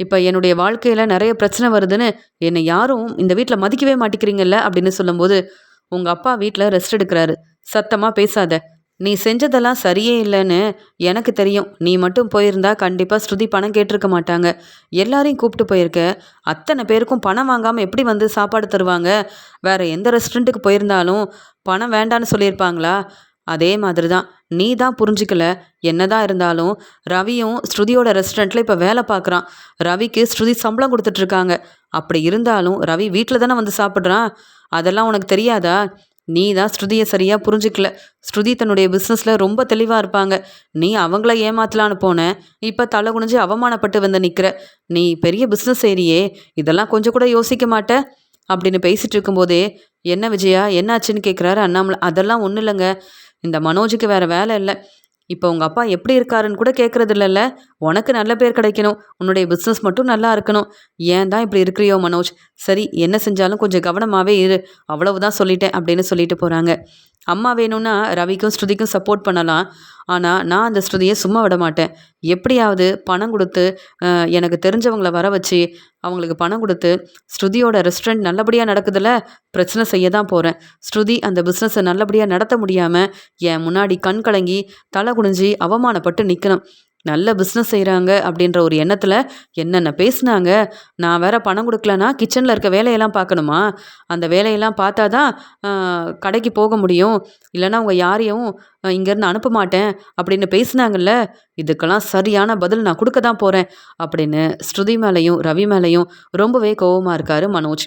இப்போ என்னுடைய வாழ்க்கையில் நிறைய பிரச்சனை வருதுன்னு என்னை யாரும் இந்த வீட்டில் மதிக்கவே மாட்டேங்கிறீங்கல்ல அப்படின்னு சொல்லும்போது, உங்கள் அப்பா வீட்டில் ரெஸ்ட் எடுக்கிறாரு, சத்தமாக பேசாத. நீ செஞ்சதெல்லாம் சரியே இல்லைன்னு எனக்கு தெரியும். நீ மட்டும் போயிருந்தா கண்டிப்பாக ஸ்ருதி பணம் கேட்டிருக்க மாட்டாங்க. எல்லாரையும் கூப்பிட்டு போயிருக்க, அத்தனை பேருக்கும் பணம் வாங்காமல் எப்படி வந்து சாப்பாடு தருவாங்க? வேறு எந்த ரெஸ்டாரண்ட்டுக்கு போயிருந்தாலும் பணம் வேண்டான்னு சொல்லியிருப்பாங்களா? அதே மாதிரி தான் நீ தான் புரிஞ்சிக்கல. என்னதான் இருந்தாலும் ரவியும் ஸ்ருதியோட ரெஸ்டாரண்ட்டில் இப்போ வேலை பார்க்குறான். ரவிக்கு ஸ்ருதி சம்பளம் கொடுத்துட்ருக்காங்க. அப்படி இருந்தாலும் ரவி வீட்டில் தானே வந்து சாப்பிட்றான். அதெல்லாம் உனக்கு தெரியாதா? நீ தான் ஸ்ருதியை சரியாக புரிஞ்சிக்கல. ஸ்ருதி தன்னுடைய பிஸ்னஸில் ரொம்ப தெளிவாக இருப்பாங்க. நீ அவங்கள ஏமாத்தலான்னு போன, இப்போ தலை குனிஞ்சு அவமானப்பட்டு வந்து நிற்கிற. நீ பெரிய பிஸ்னஸ் ஏரியே, இதெல்லாம் கொஞ்சம் கூட யோசிக்க மாட்ட அப்படின்னு பேசிகிட்டு இருக்கும்போதே, என்ன விஜயா என்னாச்சுன்னு கேட்குறாரு அண்ணாமலை. அதெல்லாம் ஒன்றும் இல்லைங்க, இந்த மனோஜுக்கு வேறு வேலை இல்லை, இப்போ உங்கள் அப்பா எப்படி இருக்காருன்னு கூட கேட்குறது இல்லைல்ல. உனக்கு நல்ல பேர் கிடைக்கணும், உன்னுடைய பிஸ்னஸ் மட்டும் நல்லா இருக்கணும். ஏன் தான் இப்படி இருக்கிறியோ மனோஜ். சரி, என்ன செஞ்சாலும் கொஞ்சம் கவனமாகவே இரு, அவ்வளவுதான் சொல்லிட்டேன் அப்படின்னு சொல்லிட்டு போகிறாங்க. அம்மா வேணும்னா ரவிக்கும் ஸ்ருதிக்கும் சப்போர்ட் பண்ணலாம். ஆனால் நான் அந்த ஸ்ருதியை சும்மா விட மாட்டேன். எப்படியாவது பணம் கொடுத்து எனக்கு தெரிஞ்சவங்கள வர வச்சு அவங்களுக்கு பணம் கொடுத்து ஸ்ருதியோட ரெஸ்டாரண்ட் நல்லபடியாக நடக்குதுல்ல, பிரச்சனை செய்ய தான் போகிறேன். ஸ்ருதி அந்த பிஸ்னஸை நல்லபடியாக நடத்த முடியாமல் என் முன்னாடி கண் கலங்கி தலை குனிஞ்சி அவமானப்பட்டு நிற்கணும். நல்ல பிஸ்னஸ் செய்கிறாங்க அப்படின்ற ஒரு எண்ணத்தில் என்னென்ன பேசுனாங்க. நான் வேற பணம் கொடுக்கலனா கிச்சனில் இருக்க வேலையெல்லாம் பார்க்கணுமா? அந்த வேலையெல்லாம் பார்த்தா தான் கடைக்கு போக முடியும். இல்லைன்னா அவங்க யாரையும் இங்கேருந்து அனுப்ப மாட்டேன் அப்படின்னு பேசுனாங்கல்ல. இதுக்கெல்லாம் சரியான பதில் நான் கொடுக்க தான் போகிறேன் அப்படின்னு ஸ்ருதி மேலேயும் ரவி மேலேயும் ரொம்பவே கோவமாக இருக்காரு மனோஜ்.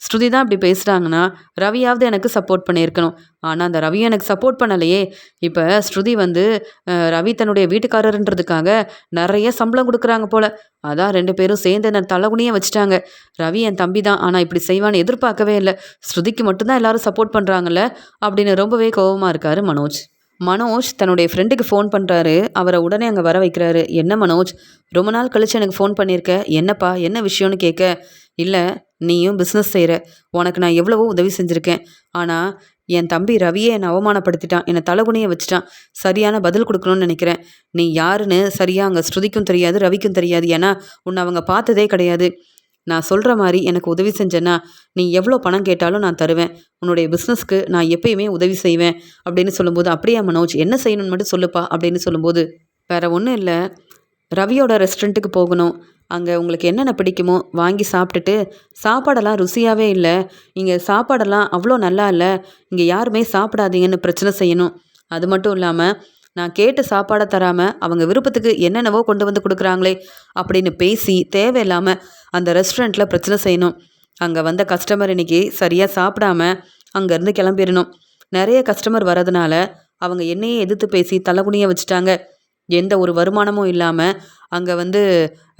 ஸ்ருதி தான் இப்படி பேசுகிறாங்கன்னா ரவியாவது எனக்கு சப்போர்ட் பண்ணியிருக்கணும். ஆனால் அந்த ரவி எனக்கு சப்போர்ட் பண்ணலையே. இப்போ ஸ்ருதி வந்து ரவி தன்னுடைய வீட்டுக்காரருன்றதுக்காக நிறைய சம்பளம் கொடுக்குறாங்க போல. அதான் 2 பேரும் சேர்ந்து என்னை தலைகுனியே வச்சுட்டாங்க. ரவி என் தம்பி தான், ஆனால் இப்படி செய்வான்னு எதிர்பார்க்கவே இல்லை. ஸ்ருதிக்கு மட்டும்தான் எல்லாரும் சப்போர்ட் பண்ணுறாங்கல்ல அப்படின்னு ரொம்பவே கோவமாக இருக்காரு மனோஜ். மனோஜ் தன்னுடைய ஃப்ரெண்டுக்கு ஃபோன் பண்ணுறாரு. அவரை உடனே அங்கே வர வைக்கிறாரு. என்ன மனோஜ், ரொம்ப நாள் கழிச்சு எனக்கு ஃபோன் பண்ணியிருக்க, என்னப்பா என்ன விஷயம்னு கேட்க, இல்லை நீயும் பிஸ்னஸ் செய்கிற, உனக்கு நான் எவ்வளவோ உதவி செஞ்சுருக்கேன். ஆனால் என் தம்பி ரவியே என்னை அவமானப்படுத்திட்டான், என்னை தலைகுனியை வச்சுட்டான். சரியான பதில் கொடுக்கணும்னு நினைக்கிறேன். நீ யாருன்னு சரியாக அங்கே ஸ்ருதிக்கும் தெரியாது, ரவிக்கும் தெரியாது. ஏன்னா உன்னை அவங்க பார்த்ததே கிடையாது. நான் சொல்கிற மாதிரி எனக்கு உதவி செஞ்சேன்னா நீ எவ்வளோ பணம் கேட்டாலும் நான் தருவேன். உன்னுடைய பிஸ்னஸ்க்கு நான் எப்பயுமே உதவி செய்வேன் அப்படின்னு சொல்லும்போது, அப்படியா மனோஜ், என்ன செய்யணும்னு மட்டும் சொல்லுப்பா அப்படின்னு சொல்லும்போது, வேற ஒன்றும் இல்லை, ரவியோட ரெஸ்டாரண்ட்டுக்கு போகணும். அங்கே உங்களுக்கு என்னென்ன பிடிக்குமோ வாங்கி சாப்பிட்டுட்டு, சாப்பாடெல்லாம் ருசியாகவே இல்லை, இங்கே சாப்பாடெல்லாம் அவ்வளோ நல்லா இல்லை, இங்கே யாருமே சாப்பிடாதீங்கன்னு பிரச்சனை செய்யணும். அது மட்டும் இல்லாமல் நான் கேட்டு சாப்பாடை தராமல் அவங்க விருப்பத்துக்கு என்னென்னவோ கொண்டு வந்து கொடுக்குறாங்களே அப்படின்னு பேசி தேவையில்லாமல் அந்த ரெஸ்டாரண்ட்டில் பிரச்சனை செய்யணும். அங்கே வந்த கஸ்டமர் இன்னைக்கு சரியாக சாப்பிடாம அங்கேருந்து கிளம்பிடணும். நிறைய கஸ்டமர் வரதுனால அவங்க என்னையே எதிர்த்து பேசி தலைகுனிய வச்சுட்டாங்க. எந்த ஒரு வருமானமும் இல்லாமல் அங்கே வந்து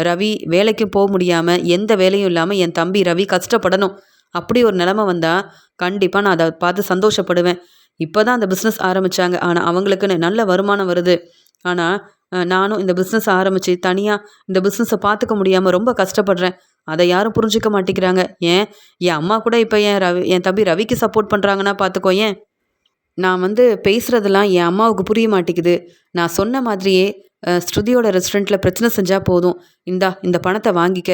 ரவி வேலைக்கும் போக முடியாமல், எந்த வேலையும் இல்லாமல் என் தம்பி ரவி கஷ்டப்படணும். அப்படி ஒரு நிலமை வந்தால் கண்டிப்பாக நான் அதை பார்த்து சந்தோஷப்படுவேன். இப்போ தான் அந்த பிஸ்னஸ் ஆரம்பித்தாங்க, ஆனால் அவங்களுக்குன்னு நல்ல வருமானம் வருது. ஆனால் நானும் இந்த பிஸ்னஸ் ஆரம்பித்து தனியாக இந்த பிஸ்னஸை பார்த்துக்க முடியாமல் ரொம்ப கஷ்டப்படுறேன். அதை யாரும் புரிஞ்சிக்க மாட்டேங்கிறாங்க. ஏன் என் அம்மா கூட இப்போ என் தம்பி ரவிக்கு சப்போர்ட் பண்ணுறாங்கன்னா பார்த்துக்கோ. ஏன் நான் வந்து பேசுகிறதெல்லாம் என் அம்மாவுக்கு புரிய மாட்டேங்குது. நான் சொன்ன மாதிரியே ஸ்ருதியோட ரெஸ்டாரண்ட்டில் பிரச்சனை செஞ்சால் போதும். இந்த பணத்தை வாங்கிக்க.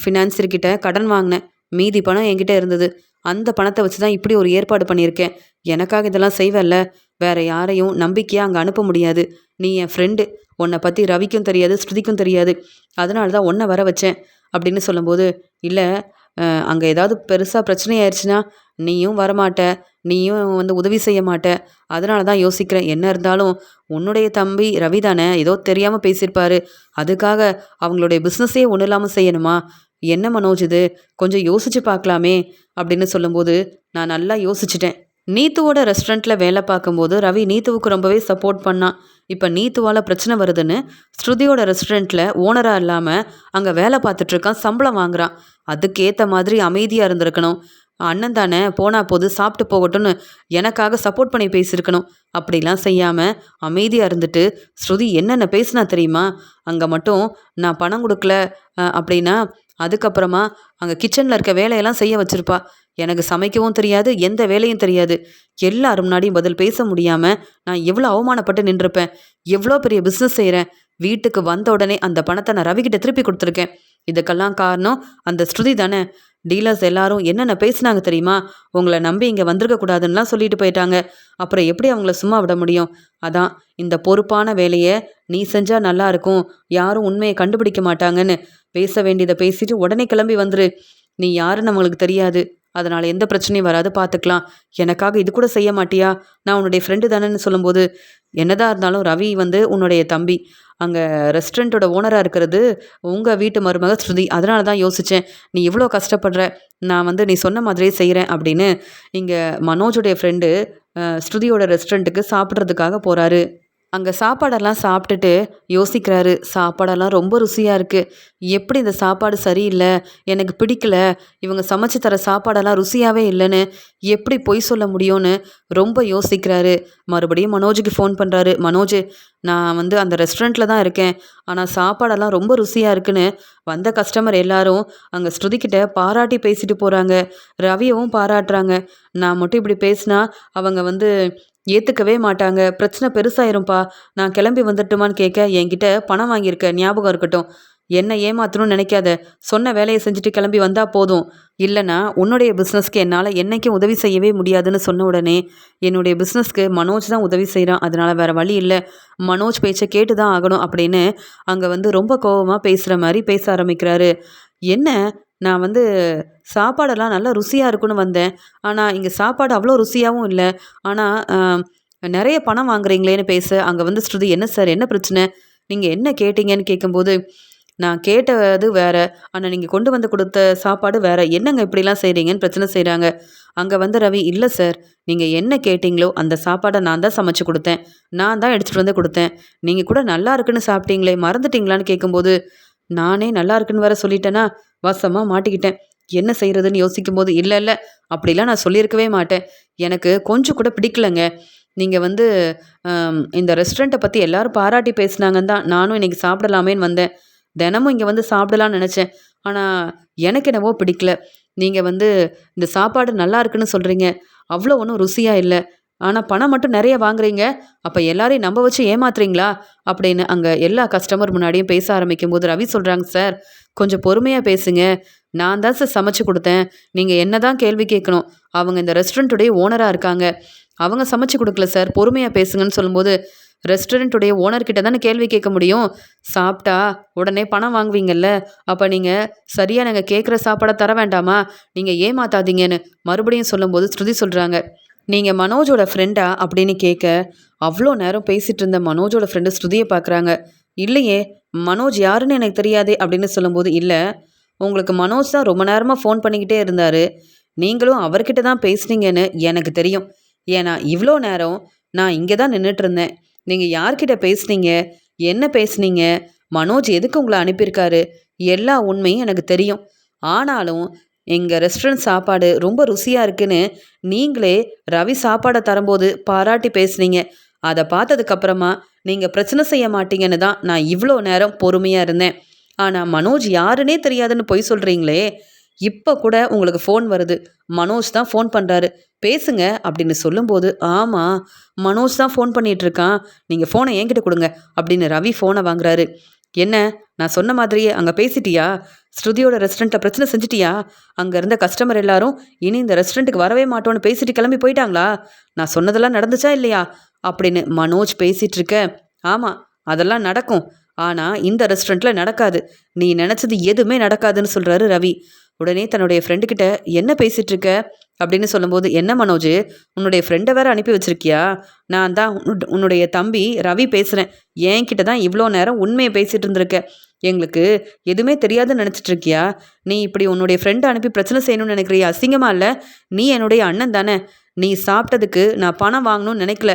ஃபினான்சியர்கிட்ட கடன் வாங்கினேன், மீதி பணம் என்கிட்ட இருந்தது. அந்த பணத்தை வச்சு தான் இப்படி ஒரு ஏற்பாடு பண்ணியிருக்கேன். எனக்காக இதெல்லாம் செய்வேல்ல, வேற யாரையும் நம்பிக்கையாக அங்கே அனுப்ப முடியாது. நீ என் ஃப்ரெண்டு, உன்னை பற்றி ரவிக்கும் தெரியாது, ஸ்ருதிக்கும் தெரியாது. அதனால தான் உன்னை வர வச்சேன் அப்படின்னு சொல்லும்போது, இல்லை அங்கே ஏதாவது பெருசாக பிரச்சனை ஆயிடுச்சுன்னா நீயும் வரமாட்ட, நீயும் வந்து உதவி செய்ய மாட்ட. அதனால தான் யோசிக்கிறேன். என்ன இருந்தாலும் உன்னுடைய தம்பி ரவி தானே, ஏதோ தெரியாமல் பேசியிருப்பாரு. அதுக்காக அவங்களுடைய பிஸ்னஸே ஒன்றும் இல்லாமல் செய்யணுமா? என்ன மனோஜ் இது, கொஞ்சம் யோசிச்சு பார்க்கலாமே அப்படின்னு சொல்லும்போது, நான் நல்லா யோசிச்சிட்டேன். நீத்துவோட ரெஸ்டாரண்ட்டில் வேலை பார்க்கும்போது ரவி நீத்துவுக்கு ரொம்பவே சப்போர்ட் பண்ணான். இப்போ நீத்துவால் பிரச்சனை வருதுன்னு ஸ்ருதியோட ரெஸ்டாரண்ட்டில் ஓனராக இல்லாமல் அங்கே வேலை பார்த்துட்ருக்கான், சம்பளம் வாங்குறான். அதுக்கேற்ற மாதிரி அமைதியாக இருந்திருக்கணும். அண்ணன் தானே, போனா போது சாப்பிட்டு போகட்டும்னு எனக்காக சப்போர்ட் பண்ணி பேசியிருக்கணும். அப்படிலாம் செய்யாமல் அமைதியாக இருந்துட்டு ஸ்ருதி என்னென்ன பேசினா தெரியுமா? அங்கே மட்டும் நான் பணம் கொடுக்கல அப்படின்னா அதுக்கப்புறமா அங்கே கிச்சனில் இருக்க வேலையெல்லாம் செய்ய வச்சுருப்பா. எனக்கு சமைக்கவும் தெரியாது, எந்த வேலையும் தெரியாது. எல்லாரும் முன்னாடியும் பதில் பேச முடியாமல் நான் எவ்வளோ அவமானப்பட்டு நின்றுருப்பேன். எவ்வளோ பெரிய பிஸ்னஸ் செய்கிறேன். வீட்டுக்கு வந்த உடனே அந்த பணத்தை நான் ரவிக்கிட்ட திருப்பி கொடுத்துருக்கேன். இதுக்கெல்லாம் காரணம் அந்த ஸ்ருதி தானே. டீலர்ஸ் எல்லாரும் என்னென்ன பேசுனாங்க தெரியுமா? உங்களை நம்பி இங்கே வந்திருக்க கூடாதுன்னெலாம் சொல்லிட்டு போயிட்டாங்க. அப்புறம் எப்படி அவங்கள சும்மா விட முடியும்? அதான் இந்த பொறுப்பான வேலையை நீ செஞ்சால் நல்லா இருக்கும், யாரும் உண்மையை கண்டுபிடிக்க மாட்டாங்கன்னு பேச வேண்டியதை பேசிட்டு உடனே கிளம்பி வந்துரு. நீ யாருன்னு நம்மளுக்கு தெரியாது, அதனால் எந்த பிரச்சனையும் வராது, பார்த்துக்கலாம். எனக்காக இது கூட செய்ய மாட்டியா? நான் உன்னுடைய ஃப்ரெண்டு தானேன்னு சொல்லும்போது, என்னதான் இருந்தாலும் ரவி வந்து உன்னுடைய தம்பி, அங்கே ரெஸ்டாரண்ட்டோட ஓனராக இருக்கிறது உங்கள் வீட்டு மருமக ஸ்ருதி. அதனால தான் யோசித்தேன், நீ இவ்வளோ கஷ்டப்படுற, நான் வந்து நீ சொன்ன மாதிரியே செய்கிறேன் அப்படின்னு இங்கே மனோஜுடைய ஃப்ரெண்டு ஸ்ருதியோட ரெஸ்டாரண்ட்டுக்கு சாப்பிட்றதுக்காக போகிறாரு. அங்கே சாப்பாடெல்லாம் சாப்பிட்டுட்டு யோசிக்கிறாரு. சாப்பாடெல்லாம் ரொம்ப ருசியாக இருக்குது. எப்படி இந்த சாப்பாடு சரியில்லை, எனக்கு பிடிக்கல, இவங்க சமைச்சு தர சாப்பாடெல்லாம் ருசியாகவே இல்லைன்னு எப்படி பொய் சொல்ல முடியும்னு ரொம்ப யோசிக்கிறாரு. மறுபடியும் மனோஜுக்கு ஃபோன் பண்ணுறாரு. மனோஜ், நான் வந்து அந்த ரெஸ்டாரண்ட்டில் தான் இருக்கேன். ஆனால் சாப்பாடெல்லாம் ரொம்ப ருசியாக இருக்குன்னு வந்த கஸ்டமர் எல்லாரும் அங்கே ஸ்ருதிக்கிட்ட பாராட்டி பேசிட்டு போகிறாங்க. ரவியவும் பாராட்டுறாங்க. நான் மட்டும் இப்படி பேசினா அவங்க வந்து ஏற்றுக்கவே மாட்டாங்க. பிரச்சனை பெருசாயிரும்ப்பா. நான் கிளம்பி வந்துட்டுமான்னு கேட்க, என்கிட்ட பணம் வாங்கியிருக்க ஞாபகம் இருக்கட்டும். என்ன ஏமாத்தணும்னு நினைக்காத. சொன்ன வேலையை செஞ்சுட்டு கிளம்பி வந்தால் போதும். இல்லைனா உன்னுடைய பிஸ்னஸ்க்கு என்னால் என்றைக்கும் உதவி செய்யவே முடியாதுன்னு சொன்ன உடனே, என்னுடைய பிஸ்னஸ்க்கு மனோஜ் தான் உதவி செய்கிறான். அதனால் வேறு வழி இல்லை. மனோஜ் பேச்சை கேட்டு தான் ஆகணும் அப்படின்னு அங்கே வந்து ரொம்ப கோபமாக பேசுகிற மாதிரி பேச ஆரம்பிக்கிறாரு. என்ன, நான் வந்து சாப்பாடெல்லாம் நல்லா ருசியாக இருக்குன்னு வந்தேன். ஆனால் இங்கே சாப்பாடு அவ்வளோ ருசியாகவும் இல்லை. ஆனால் நிறைய பணம் வாங்குறீங்களேன்னு பேச, அங்கே வந்து ஸ்ருதி, என்ன சார், என்ன பிரச்சனை, நீங்கள் என்ன கேட்டீங்கன்னு கேட்கும்போது, நான் கேட்டது வேற, ஆனால் நீங்கள் கொண்டு வந்து கொடுத்த சாப்பாடு வேற, என்னங்க இப்படிலாம் செய்கிறீங்கன்னு பிரச்சனை செய்கிறாங்க. அங்கே வந்து ரவி, இல்லை சார், நீங்கள் என்ன கேட்டிங்களோ அந்த சாப்பாடை நான் தான் சமைச்சு கொடுத்தேன், நான் தான் எடுத்துகிட்டு வந்து கொடுத்தேன். நீங்கள் கூட நல்லா இருக்குன்னு சாப்பிட்டீங்களே, மறந்துட்டீங்களான்னு கேட்கும்போது, நானே நல்லா இருக்குன்னு வேற சொல்லிட்டேன்னா வசமாக மாட்டிக்கிட்டேன். என்ன செய்கிறதுன்னு யோசிக்கும்போது, இல்லை இல்லை, அப்படிலாம் நான் சொல்லியிருக்கவே மாட்டேன். எனக்கு கொஞ்சம் கூட பிடிக்கலங்க. நீங்கள் வந்து இந்த ரெஸ்டாரண்ட்டை பற்றி எல்லாரும் பாராட்டி பேசுனாங்கன்னு தான் நானும் இன்றைக்கி சாப்பிடலாமேன்னு வந்தேன். தினமும் இங்கே வந்து சாப்பிடலான்னு நினச்சேன். ஆனால் எனக்கு என்னவோ பிடிக்கல. நீங்கள் வந்து இந்த சாப்பாடு நல்லா இருக்குன்னு சொல்கிறீங்க, அவ்வளோ ஒன்றும் ருசியாக இல்லை. ஆனால் பணம் மட்டும் நிறைய வாங்குறீங்க. அப்போ எல்லாரையும் நம்ப வச்சு ஏமாத்துறீங்களா அப்படின்னு அங்கே எல்லா கஸ்டமர் முன்னாடியும் பேச ஆரம்பிக்கும் போது ரவி சொல்கிறாங்க, சார் கொஞ்சம் பொறுமையாக பேசுங்க. நான் தான் சார் சமைச்சு கொடுத்தேன். நீங்கள் என்ன தான் கேள்வி கேட்கணும். அவங்க இந்த ரெஸ்டாரண்ட்டுடைய ஓனராக இருக்காங்க. அவங்க சமைச்சு கொடுக்கல சார், பொறுமையாக பேசுங்கன்னு சொல்லும்போது, ரெஸ்டாரண்ட்டுடைய ஓனர்கிட்ட தானே கேள்வி கேட்க முடியும். சாப்பிட்டா உடனே பணம் வாங்குவீங்கல்ல, அப்போ நீங்கள் சரியாக நாங்கள் கேட்குற சாப்பாடை தர வேண்டாமா, நீங்கள் ஏமாத்தாதீங்கன்னு மறுபடியும் சொல்லும்போது ஸ்ருதி சொல்கிறாங்க, நீங்கள் மனோஜோட ஃப்ரெண்டா அப்படின்னு கேட்க, அவ்வளோ நேரம் பேசிகிட்டு இருந்த மனோஜோட ஃப்ரெண்டு ஸ்ருதியை பார்க்குறாங்க. இல்லையே, மனோஜ் யாருன்னு எனக்கு தெரியாதே அப்படின்னு சொல்லும்போது, இல்லை, உங்களுக்கு மனோஜ் தான் ரொம்ப நேரமாக ஃபோன் பண்ணிக்கிட்டே இருந்தார். நீங்களும் அவர்கிட்ட தான் பேசுனீங்கன்னு எனக்கு தெரியும். ஏன்னா இவ்வளோ நேரம் நான் இங்கே தான் நின்றுட்டு இருந்தேன். நீங்கள் யார்கிட்ட பேசுனீங்க, என்ன பேசுனீங்க, மனோஜ் எதுக்கு உங்களை அனுப்பியிருக்காரு, எல்லா உண்மையும் எனக்கு தெரியும். ஆனாலும் எங்கள் ரெஸ்டாரண்ட் சாப்பாடு ரொம்ப ருசியாக இருக்குன்னு நீங்களே ரவி சாப்பாடை தரும்போது பாராட்டி பேசுனீங்க. அதை பார்த்ததுக்கப்புறமா நீங்கள் பிரச்சனை செய்ய மாட்டீங்கன்னு தான் நான் இவ்வளோ நேரம் பொறுமையாக இருந்தேன். ஆனால் மனோஜ் யாருன்னே தெரியாதுன்னு பொய் சொல்கிறீங்களே, இப்போ கூட உங்களுக்கு ஃபோன் வருது, மனோஜ் தான் ஃபோன் பண்ணுறாரு, பேசுங்க அப்படின்னு சொல்லும்போது, ஆமாம் மனோஜ் தான் ஃபோன் பண்ணிகிட்ருக்கான், நீங்கள் ஃபோனை என்கிட்ட கொடுங்க அப்படின்னு ரவி ஃபோனை வாங்குறாரு. என்ன, நான் சொன்ன மாதிரியே அங்கே பேசிட்டியா, ஸ்ருதியோட ரெஸ்டாரண்ட்டில் பிரச்சனை செஞ்சிட்டியா, அங்கே இருந்த கஸ்டமர் எல்லாரும் இனி இந்த ரெஸ்டாரண்ட்டுக்கு வரவே மாட்டோன்னு பேசிட்டு கிளம்பி போயிட்டாங்களா, நான் சொன்னதெல்லாம் நடந்துச்சா இல்லையா அப்படின்னு மனோஜ் பேசிகிட்டு இருக்க, ஆமாம் அதெல்லாம் நடக்கும், ஆனால் இந்த ரெஸ்டாரண்ட்டில் நடக்காது, நீ நினச்சது எதுவுமே நடக்காதுன்னு சொல்கிறாரு ரவி. உடனே தன்னுடைய ஃப்ரெண்டுக்கிட்ட என்ன பேசிகிட்டு இருக்க அப்படின்னு சொல்லும்போது, என்ன மனோஜ், உன்னுடைய ஃப்ரெண்டை வேற அனுப்பி வச்சிருக்கியா, நான் தான் உன்னுடைய தம்பி ரவி பேசுகிறேன், என்கிட்ட தான் இவ்வளோ நேரம் உண்மையை பேசிகிட்டு இருந்திருக்க, எங்களுக்கு எதுவுமே தெரியாதுன்னு நினச்சிட்டு இருக்கியா, நீ இப்படி உன்னுடைய ஃப்ரெண்டை அனுப்பி பிரச்சனை செய்யணும்னு நினைக்கிறியா, அசிங்கமா இல்லை, நீ என்னுடைய அண்ணன் தானே, நீ சாப்பிட்டதுக்கு நான் பணம் வாங்கணும்னு நினைக்கல,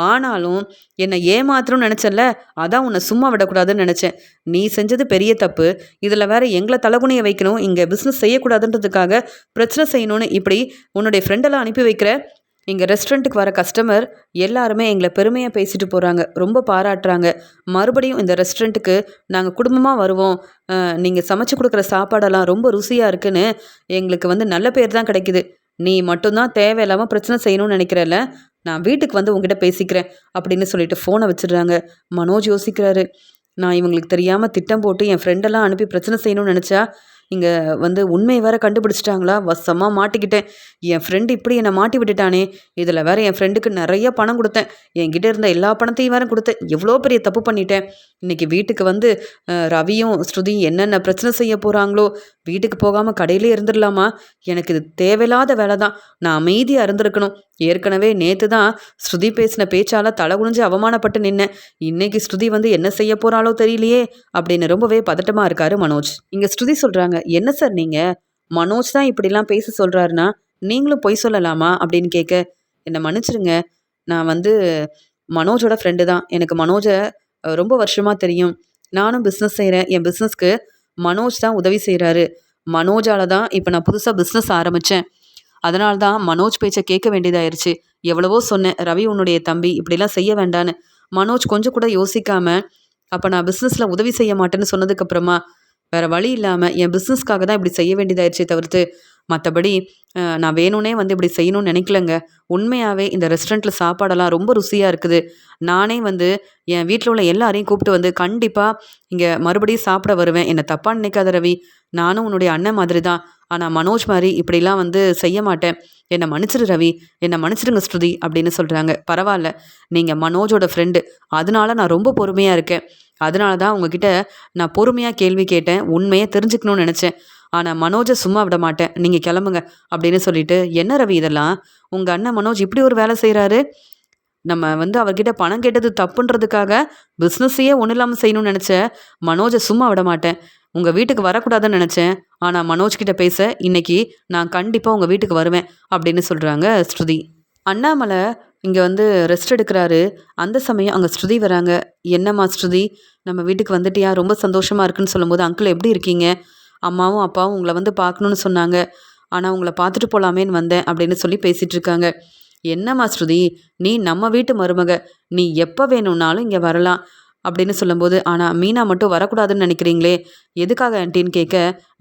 ஆனாலும் என்னை ஏமாத்தணும்னு நினச்சல, அதான் உன்னை சும்மா விடக்கூடாதுன்னு நினச்சேன், நீ செஞ்சது பெரிய தப்பு, இதில் வேற எங்களை தலகுனியை வைக்கணும், இங்கே பிஸ்னஸ் செய்யக்கூடாதுன்றதுக்காக பிரச்சனை செய்யணும்னு இப்படி உன்னுடைய ஃப்ரெண்டெல்லாம் அனுப்பி வைக்கிற, இங்கே ரெஸ்டாரண்ட்டுக்கு வர கஸ்டமர் எல்லாருமே எங்களை பெருமையாக பேசிட்டு போகிறாங்க, ரொம்ப பாராட்டுறாங்க, மறுபடியும் இந்த ரெஸ்டாரண்ட்டுக்கு நாங்கள் குடும்பமாக வருவோம், நீங்கள் சமைச்சு கொடுக்குற சாப்பாடெல்லாம் ரொம்ப ருசியாக இருக்குன்னு எங்களுக்கு வந்து நல்ல பேர் தான் கிடைக்குது, நீ மட்டும்தான் தேவையில்லாமல் பிரச்சனை செய்யணும்னு நினைக்கிறல்ல, நான் வீட்டுக்கு வந்து உங்ககிட்ட பேசிக்கிறேன் அப்படின்னு சொல்லிட்டு ஃபோனை வச்சிடுறாங்க. மனோஜ் யோசிக்கிறாரு, நான் இவங்களுக்கு தெரியாமல் திட்டம் போட்டு என் ஃப்ரெண்டெல்லாம் அனுப்பி பிரச்சனை செய்யணும்னு நினச்சா இங்கே வந்து உண்மையை வேற கண்டுபிடிச்சிட்டாங்களா, வசமாக மாட்டிக்கிட்டேன், என் ஃப்ரெண்டு இப்படி என்னை மாட்டி விட்டுட்டானே, இதில் வேற என் ஃப்ரெண்டுக்கு நிறைய பணம் கொடுத்தேன், என்கிட்ட இருந்த எல்லா பணத்தையும் வேற கொடுத்தேன், எவ்வளோ பெரிய தப்பு பண்ணிட்டேன், இன்றைக்கி வீட்டுக்கு வந்து ரவியும் ஸ்ருதியும் என்னென்ன பிரச்சனை செய்ய போகிறாங்களோ, வீட்டுக்கு போகாமல் கடையிலே இருந்துடலாமா, எனக்கு இது தேவையில்லாத வேலை தான், நான் அமைதியாக இருந்திருக்கணும், ஏற்கனவே நேற்று தான் ஸ்ருதி பேசின பேச்சால் தலை குனிஞ்சு அவமானப்பட்டு நின்னேன், இன்னைக்கு ஸ்ருதி வந்து என்ன செய்ய போகிறாளோ தெரியலையே அப்படின்னு ரொம்பவே பதட்டமாக இருக்காரு மனோஜ். இங்கே ஸ்ருதி சொல்கிறாங்க, என்ன சார் நீங்கள், மனோஜ் தான் இப்படிலாம் பேச சொல்கிறாருன்னா நீங்களும் பொய் சொல்லலாமா அப்படின்னு கேட்க, என்னை மன்னிச்சிருங்க, நான் வந்து மனோஜோட ஃப்ரெண்டு தான். எனக்கு மனோஜை ரொம்ப வருஷமாக தெரியும். நானும் பிஸ்னஸ் செய்கிறேன். என் பிஸ்னஸ்க்கு மனோஜ் தான் உதவி செய்கிறாரு. மனோஜால தான் இப்போ நான் புதுசாக பிஸ்னஸ் ஆரம்பித்தேன். அதனால தான் மனோஜ் பேச்சை கேட்க வேண்டியதாயிருச்சு. எவ்வளவோ சொன்னேன், ரவி உன்னுடைய தம்பி, இப்படிலாம் செய்ய வேண்டான்னு. மனோஜ் கொஞ்சம் கூட யோசிக்காம, அப்போ நான் பிஸ்னஸில் உதவி செய்ய மாட்டேன்னு சொன்னதுக்கப்புறமா வேறு வழி இல்லாமல் என் பிஸ்னஸ்க்காக தான் இப்படி செய்ய வேண்டியதாயிருச்சே தவிர்த்து மற்றபடி நான் வேணும்னே வந்து இப்படி செய்யணும்னு நினைக்கலங்க. உண்மையாகவே இந்த ரெஸ்டாரண்ட்டில் சாப்பாடெல்லாம் ரொம்ப ருசியாக இருக்குது. நானே வந்து என் வீட்டில் உள்ள எல்லாரையும் கூப்பிட்டு வந்து கண்டிப்பாக இங்கே மறுபடியும் சாப்பிட வருவேன். என்னை தப்பாக நினைக்காத ரவி. நானும் உன்னுடைய அண்ணன் மாதிரி தான். ஆனால் மனோஜ் மாதிரி இப்படிலாம் வந்து செய்ய மாட்டேன். என்னை மன்னிச்சிடு ரவி, என்னை மன்னிச்சிடுங்க ஸ்ருதி அப்படின்னு சொல்கிறாங்க. பரவாயில்ல, நீங்கள் மனோஜோட ஃப்ரெண்டு, அதனால நான் ரொம்ப பொறுமையாக இருக்கேன். அதனால தான் உங்ககிட்ட நான் பொறுமையாக கேள்வி கேட்டேன். உண்மையை தெரிஞ்சுக்கணும்னு நினச்சேன். ஆனால் மனோஜை சும்மா விட மாட்டேன். நீங்கள் கிளம்புங்க அப்படின்னு சொல்லிட்டு, என்ன ரவி இதெல்லாம்? உங்கள் அண்ணன் மனோஜ் இப்படி ஒரு வேலை செய்கிறாரு. நம்ம வந்து அவர்கிட்ட பணம் கேட்டது தப்புன்றதுக்காக பிஸ்னஸையே ஒன்றும் இல்லாமல் செய்யணும்னு நினச்சேன். மனோஜை சும்மா விட மாட்டேன். உங்கள் வீட்டுக்கு வரக்கூடாதுன்னு நினச்சேன். ஆனால் மனோஜ் கிட்ட பேச இன்னைக்கு நான் கண்டிப்பாக உங்கள் வீட்டுக்கு வருவேன் அப்படின்னு சொல்கிறாங்க ஸ்ருதி. அண்ணாமலை இங்கே வந்து ரெஸ்ட் எடுக்கிறாரு. அந்த சமயம் அங்கே ஸ்ருதி வராங்க. என்னம்மா ஸ்ருதி, நம்ம வீட்டுக்கு வந்துட்டியா? ரொம்ப சந்தோஷமாக இருக்குன்னு சொல்லும்போது, அங்கிள் எப்படி இருக்கீங்க? அம்மாவும் அப்பாவும் உங்களை வந்து பார்க்கணுன்னு சொன்னாங்க. ஆனால் உங்களை பார்த்துட்டு போகலாமேன்னு வந்தேன் அப்படின்னு சொல்லி பேசிகிட்டு இருக்காங்க. என்னம்மா ஸ்ருதி, நீ நம்ம வீட்டு மருமக, நீ எப்போ வேணும்னாலும் இங்கே வரலாம் அப்படின்னு சொல்லும்போது, ஆனால் மீனா மட்டும் வரக்கூடாதுன்னு நினைக்கிறீங்களே, எதுக்காக ஆன்ட்டின்னு கேட்க,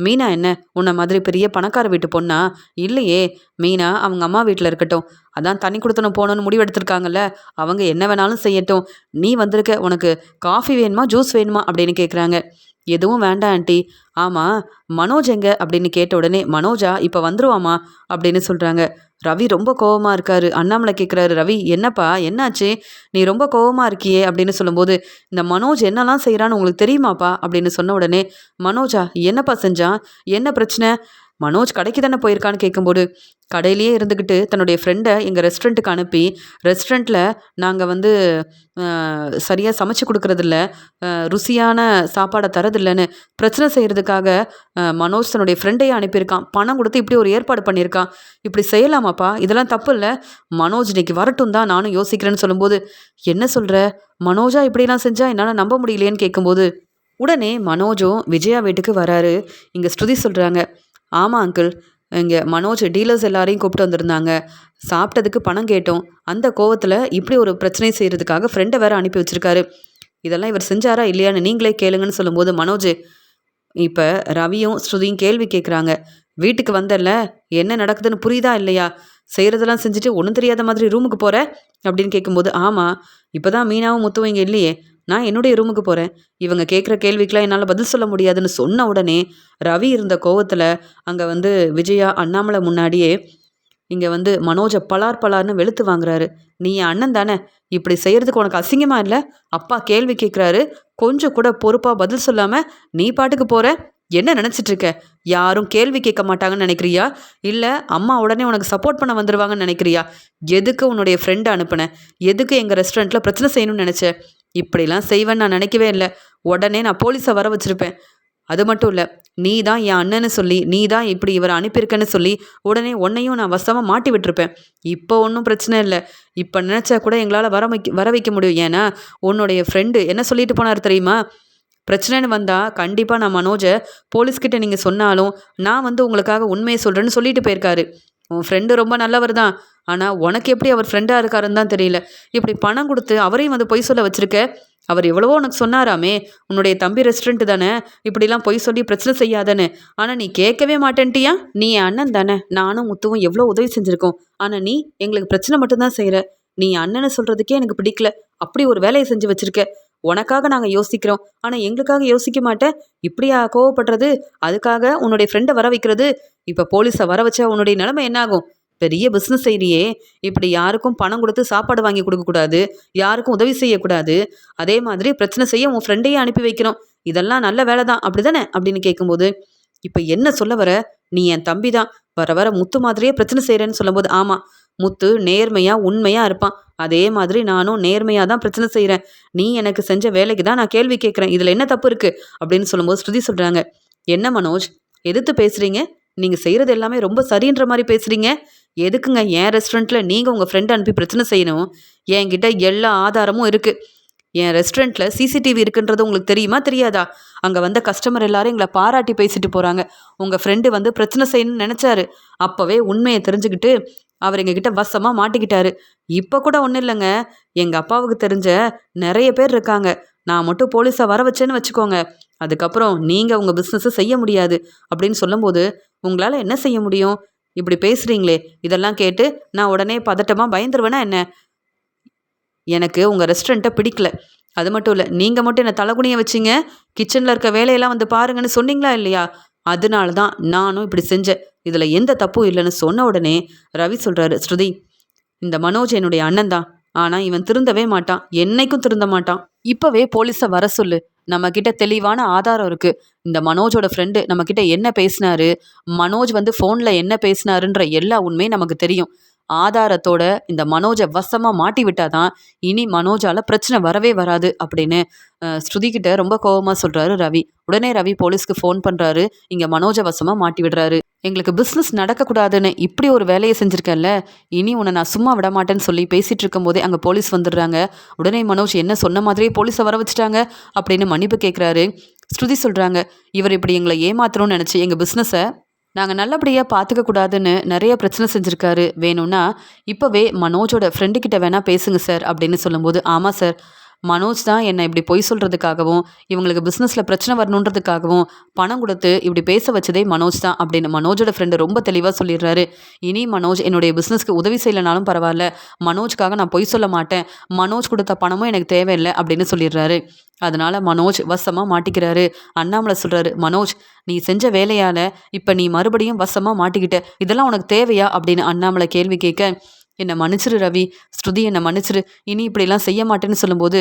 மீனா என்ன உன்னை மாதிரி பெரிய பணக்கார வீட்டு பொண்ணா? இல்லையே, மீனா அவங்க அம்மா வீட்டில் இருக்கட்டும். அதான் தனி கொடுத்தனும் போகணுன்னு முடிவெடுத்திருக்காங்கல்ல, அவங்க என்ன வேணாலும் செய்யட்டும். நீ வந்திருக்க, உனக்கு காஃபி வேணுமா ஜூஸ் வேணுமா அப்படின்னு கேட்குறாங்க. எதுவும் வேண்டாம் ஆண்டி. ஆமாம், மனோஜ் எங்க அப்படின்னு கேட்ட உடனே, மனோஜா இப்போ வந்துருவாமா அப்படின்னு சொல்கிறாங்க. ரவி ரொம்ப கோவமாக இருக்காரு. அண்ணாமலை கேட்குறாரு, ரவி என்னப்பா என்னாச்சு, நீ ரொம்ப கோவமாக இருக்கியே அப்படின்னு சொல்லும்போது, இந்த மனோஜ் என்னெல்லாம் செய்கிறான்னு உங்களுக்கு தெரியுமாப்பா அப்படின்னு சொன்ன உடனே, மனோஜா என்னப்பா செஞ்சான், என்ன பிரச்சனை? மனோஜ் கடைக்கு தானே போயிருக்கான்னு கேட்கும்போது, கடையிலேயே இருந்துக்கிட்டு தன்னுடைய ஃப்ரெண்டை எங்கள் ரெஸ்டாரண்ட்டுக்கு அனுப்பி, ரெஸ்டாரண்ட்டில் நாங்கள் வந்து சரியாக சமைச்சு கொடுக்குறதில்ல, ருசியான சாப்பாடை தரதில்லைன்னு பிரச்சனை செய்கிறதுக்காக மனோஜ் தன்னுடைய ஃப்ரெண்டையே அனுப்பியிருக்கான். பணம் கொடுத்து இப்படி ஒரு ஏற்பாடு பண்ணியிருக்கான். இப்படி செய்யலாமாப்பா? இதெல்லாம் தப்பு இல்லை. மனோஜ் இன்னைக்கு வரட்டும் தான் நானும் யோசிக்கிறேன்னு சொல்லும்போது, என்ன சொல்கிற? மனோஜா இப்படிலாம் செஞ்சால் என்னால் நம்ப முடியலையேன்னு கேட்கும்போது, உடனே மனோஜும் விஜயா வீட்டுக்கு வராரு. இங்கே ஸ்ருதி சொல்கிறாங்க, ஆமாம் அங்கிள், இங்கே மனோஜ் டீலர்ஸ் எல்லாரையும் கூப்பிட்டு வந்திருந்தாங்க. சாப்பிட்டதுக்கு பணம் கேட்டோம். அந்த கோவத்தில் இப்படி ஒரு பிரச்சனை செய்கிறதுக்காக ஃப்ரெண்டை வேற அனுப்பி வச்சிருக்காரு. இதெல்லாம் இவர் செஞ்சாரா இல்லையான்னு நீங்களே கேளுங்கன்னு சொல்லும்போது, மனோஜ் இப்போ ரவியும் ஸ்ருதியும் கேள்வி கேட்குறாங்க. வீட்டுக்கு வந்தல்ல, என்ன நடக்குதுன்னு புரியுதா இல்லையா? செய்கிறதெல்லாம் செஞ்சுட்டு ஒன்றும் தெரியாத மாதிரி ரூமுக்கு போகிற அப்படின்னு கேட்கும்போது, ஆமாம், இப்போ தான் மீனாவும் முத்துவும் இங்கே இல்லையே, நான் என்னுடைய ரூமுக்கு போகிறேன். இவங்க கேட்குற கேள்விக்கெலாம் என்னால் பதில் சொல்ல முடியாதுன்னு சொன்ன உடனே ரவி இருந்த கோவத்தில் அங்கே வந்து விஜயா அண்ணாமலை முன்னாடியே இங்கே வந்து மனோஜை பலார் பலார்னு வெளுத்து வாங்குறாரு. நீ என் அண்ணன் தானே, இப்படி செய்கிறதுக்கு உனக்கு அசிங்கமாக இல்லை? அப்பா கேள்வி கேட்குறாரு, கொஞ்சம் கூட பொறுப்பாக பதில் சொல்லாமல் நீ பாட்டுக்கு போகிற. என்ன நினச்சிட்டு இருக்க? யாரும் கேள்வி கேட்க மாட்டாங்கன்னு நினைக்கிறியா? இல்லை அம்மா உடனே உனக்கு சப்போர்ட் பண்ண வந்துடுவாங்கன்னு நினைக்கிறியா? எதுக்கு உன்னுடைய ஃப்ரெண்டை அனுப்புனேன்? எதுக்கு எங்கள் ரெஸ்டாரண்ட்டில் பிரச்சனை செய்யணும்னு நினச்சேன்? இப்படிலாம் செய்வேன்னு நான் நினைக்கவே இல்லை. உடனே நான் போலீஸை வர வச்சுருப்பேன். அது மட்டும் இல்லை, நீ தான் என் அண்ணன்னு சொல்லி, நீ தான் இப்படி இவரை அனுப்பியிருக்கன்னு சொல்லி உடனே உன்னையும் நான் வசமாக மாட்டி விட்டுருப்பேன். இப்போ ஒன்றும் பிரச்சனை இல்லை. இப்போ நினச்சா கூட எங்களால் வர வைக்க முடியும். ஏன்னா உன்னுடைய ஃப்ரெண்டு என்ன சொல்லிட்டு போனார் தெரியுமா? பிரச்சனைன்னு வந்தால் கண்டிப்பாக நான் மனோஜை போலீஸ்கிட்ட நீங்கள் சொன்னாலும் நான் வந்து உங்களுக்காக உண்மையை சொல்கிறேன்னு சொல்லிட்டு போயிருக்காரு. உன் ஃப்ரெண்டு ரொம்ப நல்லவர் தான். ஆனால் உனக்கு எப்படி அவர் ஃப்ரெண்டாக இருக்காருன்னு தான் தெரியல. இப்படி பணம் கொடுத்து அவரையும் வந்து பொய் சொல்ல வச்சுருக்க. அவர் எவ்வளவோ உனக்கு சொன்னாராமே, உன்னுடைய தம்பி ரெஸ்டாரண்ட்டு தானே, இப்படிலாம் பொய் சொல்லி பிரச்சனை செய்யாதன்னு. ஆனால் நீ கேட்கவே மாட்டேன்ட்டியா? நீ என் அண்ணன் தானே, நானும் முத்துவும் எவ்வளோ உதவி செஞ்சுருக்கோம். ஆனால் நீ எங்களுக்கு பிரச்சனை மட்டும்தான் செய்கிற. நீ அண்ணனை சொல்கிறதுக்கே எனக்கு பிடிக்கல. அப்படி ஒரு வேலையை செஞ்சு வச்சுருக்க. உனக்காக நாங்கள் யோசிக்கிறோம், ஆனால் எங்களுக்காக யோசிக்க மாட்டேன். இப்படியா கோவப்படுறது? அதுக்காக உன்னுடைய ஃப்ரெண்டை வர வைக்கிறது? இப்போ போலீஸை வர வச்சா உன்னுடைய நிலைமை என்னாகும்? பெரிய பிஸ்னஸ் செய்றியே, இப்படி யாருக்கும் பணம் கொடுத்து சாப்பாடு வாங்கி கொடுக்கக்கூடாது, யாருக்கும் உதவி செய்யக்கூடாது, அதே மாதிரி பிரச்சனை செய்ய உன் ஃப்ரெண்டையே அனுப்பி வைக்கணும். இதெல்லாம் நல்ல வேலை தான், அப்படி தானே அப்படின்னு கேட்கும்போது, இப்போ என்ன சொல்ல வர? நீ என் தம்பி தான், வர வர முத்து மாதிரியே பிரச்சனை செய்கிறேன்னு சொல்லும்போது, ஆமாம், முத்து நேர்மையாக உண்மையாக இருப்பான். அதே மாதிரி நானும் நேர்மையாக தான் பிரச்சனை செய்கிறேன். நீ எனக்கு செஞ்ச வேலைக்கு தான் நான் கேள்வி கேட்குறேன். இதில் என்ன தப்பு இருக்குது அப்படின்னு சொல்லும்போது ஸ்ருதி சொல்கிறாங்க, என்ன மனோஜ் எதிர்த்து பேசுகிறீங்க? நீங்கள் செய்கிறது எல்லாமே ரொம்ப சரின்ற மாதிரி பேசுகிறீங்க. எதுக்குங்க என் ரெஸ்டாரண்ட்டில் நீங்கள் உங்கள் ஃப்ரெண்ட் அனுப்பி பிரச்சனை செய்யணும்? என்கிட்ட எல்லா ஆதாரமும் இருக்குது. என் ரெஸ்டாரண்ட்டில் சிசிடிவி இருக்குன்றது உங்களுக்கு தெரியுமா தெரியாதா? அங்கே வந்த கஸ்டமர் எல்லாரும் எங்களை பாராட்டி பேசிட்டு போகிறாங்க. உங்கள் ஃப்ரெண்டு வந்து பிரச்சனை செய்யணும்னு நினச்சாரு. அப்போவே உண்மையை தெரிஞ்சுக்கிட்டு அவர் எங்ககிட்ட வசமாக மாட்டிக்கிட்டாரு. இப்போ கூட ஒன்றும் இல்லைங்க, எங்கள் அப்பாவுக்கு தெரிஞ்ச நிறைய பேர் இருக்காங்க. நான் மட்டும் போலீஸை வர வச்சேன்னு வச்சுக்கோங்க, அதுக்கப்புறம் நீங்கள் உங்கள் பிஸ்னஸை செய்ய முடியாது அப்படின்னு சொல்லும்போது, உங்களால் என்ன செய்ய முடியும்? இப்படி பேசுகிறீங்களே, இதெல்லாம் கேட்டு நான் உடனே பதட்டமாக பயந்துருவேனா என்ன? எனக்கு உங்கள் ரெஸ்டாரண்ட்டை பிடிக்கல. அது மட்டும் இல்லை, நீங்கள் மட்டும் என்ன தலகுனிய வச்சிங்க, கிச்சனில் இருக்க வேலையெல்லாம் வந்து பாருங்கன்னு சொன்னீங்களா இல்லையா? அதனால தான் நானும் இப்படி செஞ்சேன். இதில் எந்த தப்பும் இல்லைன்னு சொன்ன உடனே ரவி சொல்கிறாரு, ஸ்ருதி, இந்த மனோஜ் என்னுடைய அண்ணன் தான். ஆனால் இவன் திருந்தவே மாட்டான், என்னைக்கும் திருந்த மாட்டான். இப்போவே போலீஸை வர சொல்லு. நம்மக்கிட்ட தெளிவான ஆதாரம் இருக்குது. இந்த மனோஜோட ஃப்ரெண்டு நம்மக்கிட்ட என்ன பேசினாரு, மனோஜ் வந்து ஃபோனில் என்ன பேசினாருன்ற எல்லா உண்மையும் நமக்கு தெரியும். ஆதாரத்தோட இந்த மனோஜை வசமாக மாட்டி விட்டாதான் இனி மனோஜால் பிரச்சனை வரவே வராது அப்படின்னு ஸ்ருதி கிட்ட ரொம்ப கோபமாக சொல்கிறாரு ரவி. உடனே ரவி போலீஸ்க்கு ஃபோன் பண்ணுறாரு. இங்கே மனோஜை வசமாக மாட்டி விடுறாரு. எங்களுக்கு பிஸ்னஸ் நடக்கக்கூடாதுன்னு இப்படி ஒரு வேலையை செஞ்சுருக்கேன்ல, இனி உன்னை நான் சும்மா விட மாட்டேன்னு சொல்லி பேசிகிட்டு இருக்கும்போதே அங்கே போலீஸ் வந்துடுறாங்க. உடனே மனோஜ் என்ன சொன்ன மாதிரியே போலீஸை வர வச்சுட்டாங்க அப்படின்னு மன்னிப்பு கேட்குறாரு. ஸ்ருதி சொல்கிறாங்க, இவர் இப்படி எங்களை ஏமாத்தணும்னு நினச்சி எங்கள் பிஸ்னஸை நாங்கள் நல்லபடியாக பார்த்துக்க கூடாதுன்னு நிறைய பிரச்சனை செஞ்சுருக்காரு. வேணும்னா இப்போவே மனோஜோட ஃப்ரெண்டு கிட்ட வேணால் பேசுங்க சார் அப்படின்னு சொல்லும்போது, ஆமாம் சார், மனோஜ் தான் என்னை இப்படி பொய் சொல்கிறதுக்காகவும் இவங்களுக்கு பிஸ்னஸில் பிரச்சனை வரணுன்றதுக்காகவும் பணம் கொடுத்து இப்படி பேச வச்சதே மனோஜ் தான் அப்படின்னு மனோஜோட ஃப்ரெண்டு ரொம்ப தெளிவாக சொல்லிடுறாரு. இனி மனோஜ் என்னுடைய பிஸ்னஸ்க்கு உதவி செய்யலைனாலும் பரவாயில்ல, மனோஜ்க்காக நான் பொய் சொல்ல மாட்டேன், மனோஜ் கொடுத்த பணமும் எனக்கு தேவையில்லை அப்படின்னு சொல்லிடுறாரு. அதனால் மனோஜ் வசமாக மாட்டிக்கிறாரு. அண்ணாமலை சொல்கிறாரு, மனோஜ், நீ செஞ்ச வேலையால் இப்போ நீ மறுபடியும் வசமாக மாட்டிக்கிட்ட, இதெல்லாம் உனக்கு தேவையா அப்படின்னு அண்ணாமலை கேள்வி கேட்க, என்னை மன்னிச்சிரு ரவி, ஸ்ருதி என்னை மன்னிச்சிரு, இனி இப்படிலாம் செய்ய மாட்டேன்னு சொல்லும்போது,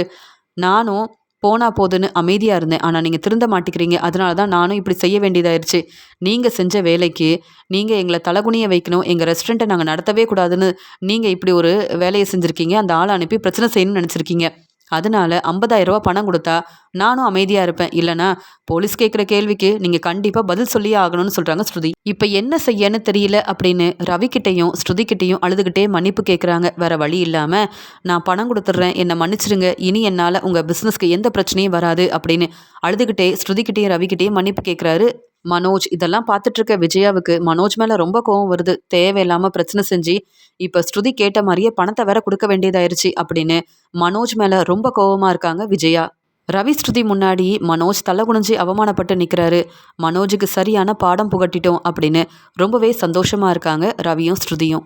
நானும் போனா போதுன்னு அமைதியாக இருந்தேன். ஆனால் நீங்கள் திருந்த மாட்டேங்கிறீங்க, அதனால தான் நானும் இப்படி செய்ய வேண்டியதாயிருச்சு. நீங்கள் செஞ்ச வேலைக்கு நீங்கள் எங்களை தலகுனிய வைக்கணும், எங்கள் ரெஸ்டாரண்ட்டை நாங்கள் நடத்தவே கூடாதுன்னு நீங்கள் இப்படி ஒரு வேலையை செஞ்சுருக்கீங்க. அந்த ஆளை அனுப்பி பிரச்சனை செய்யணும்னு நினச்சிருக்கீங்க. அதனால 50,000 ரூபா பணம் கொடுத்தா நானும் அமைதியாக இருப்பேன். இல்லைனா போலீஸ் கேட்குற கேள்விக்கு நீங்கள் கண்டிப்பாக பதில் சொல்லியே ஆகணும்னு சொல்கிறாங்க ஸ்ருதி. இப்போ என்ன செய்யன்னு தெரியல அப்படின்னு ரவிக்கிட்டையும் ஸ்ருதிக்கிட்டையும் அழுதுகிட்டே மன்னிப்பு கேட்குறாங்க. வேறு வழி இல்லாமல், நான் பணம் கொடுத்துட்றேன், என்னை மன்னிச்சிடுங்க, இனி என்னால் உங்கள் பிஸ்னஸ்க்கு எந்த பிரச்சனையும் வராது அப்படின்னு அழுதுகிட்டே ஸ்ருதிக்கிட்டையும் ரவிக்கிட்டையும் மன்னிப்பு கேட்குறாரு மனோஜ். இதெல்லாம் பார்த்துட்டு இருக்க விஜயாவுக்கு மனோஜ் மேலே ரொம்ப கோவம் வருது. தேவையில்லாமல் பிரச்சனை செஞ்சு இப்போ ஸ்ருதி கேட்ட மாதிரியே பணத்தை வேற கொடுக்க வேண்டியதாயிருச்சு அப்படின்னு மனோஜ் மேலே ரொம்ப கோவமாக இருக்காங்க விஜயா. ரவி ஸ்ருதி முன்னாடி மனோஜ் தலை குனிஞ்சு அவமானப்பட்டு நிற்கிறாரு. மனோஜுக்கு சரியான பாடம் புகட்டிட்டோம் அப்படின்னு ரொம்பவே சந்தோஷமாக இருக்காங்க ரவியும் ஸ்ருதியும்.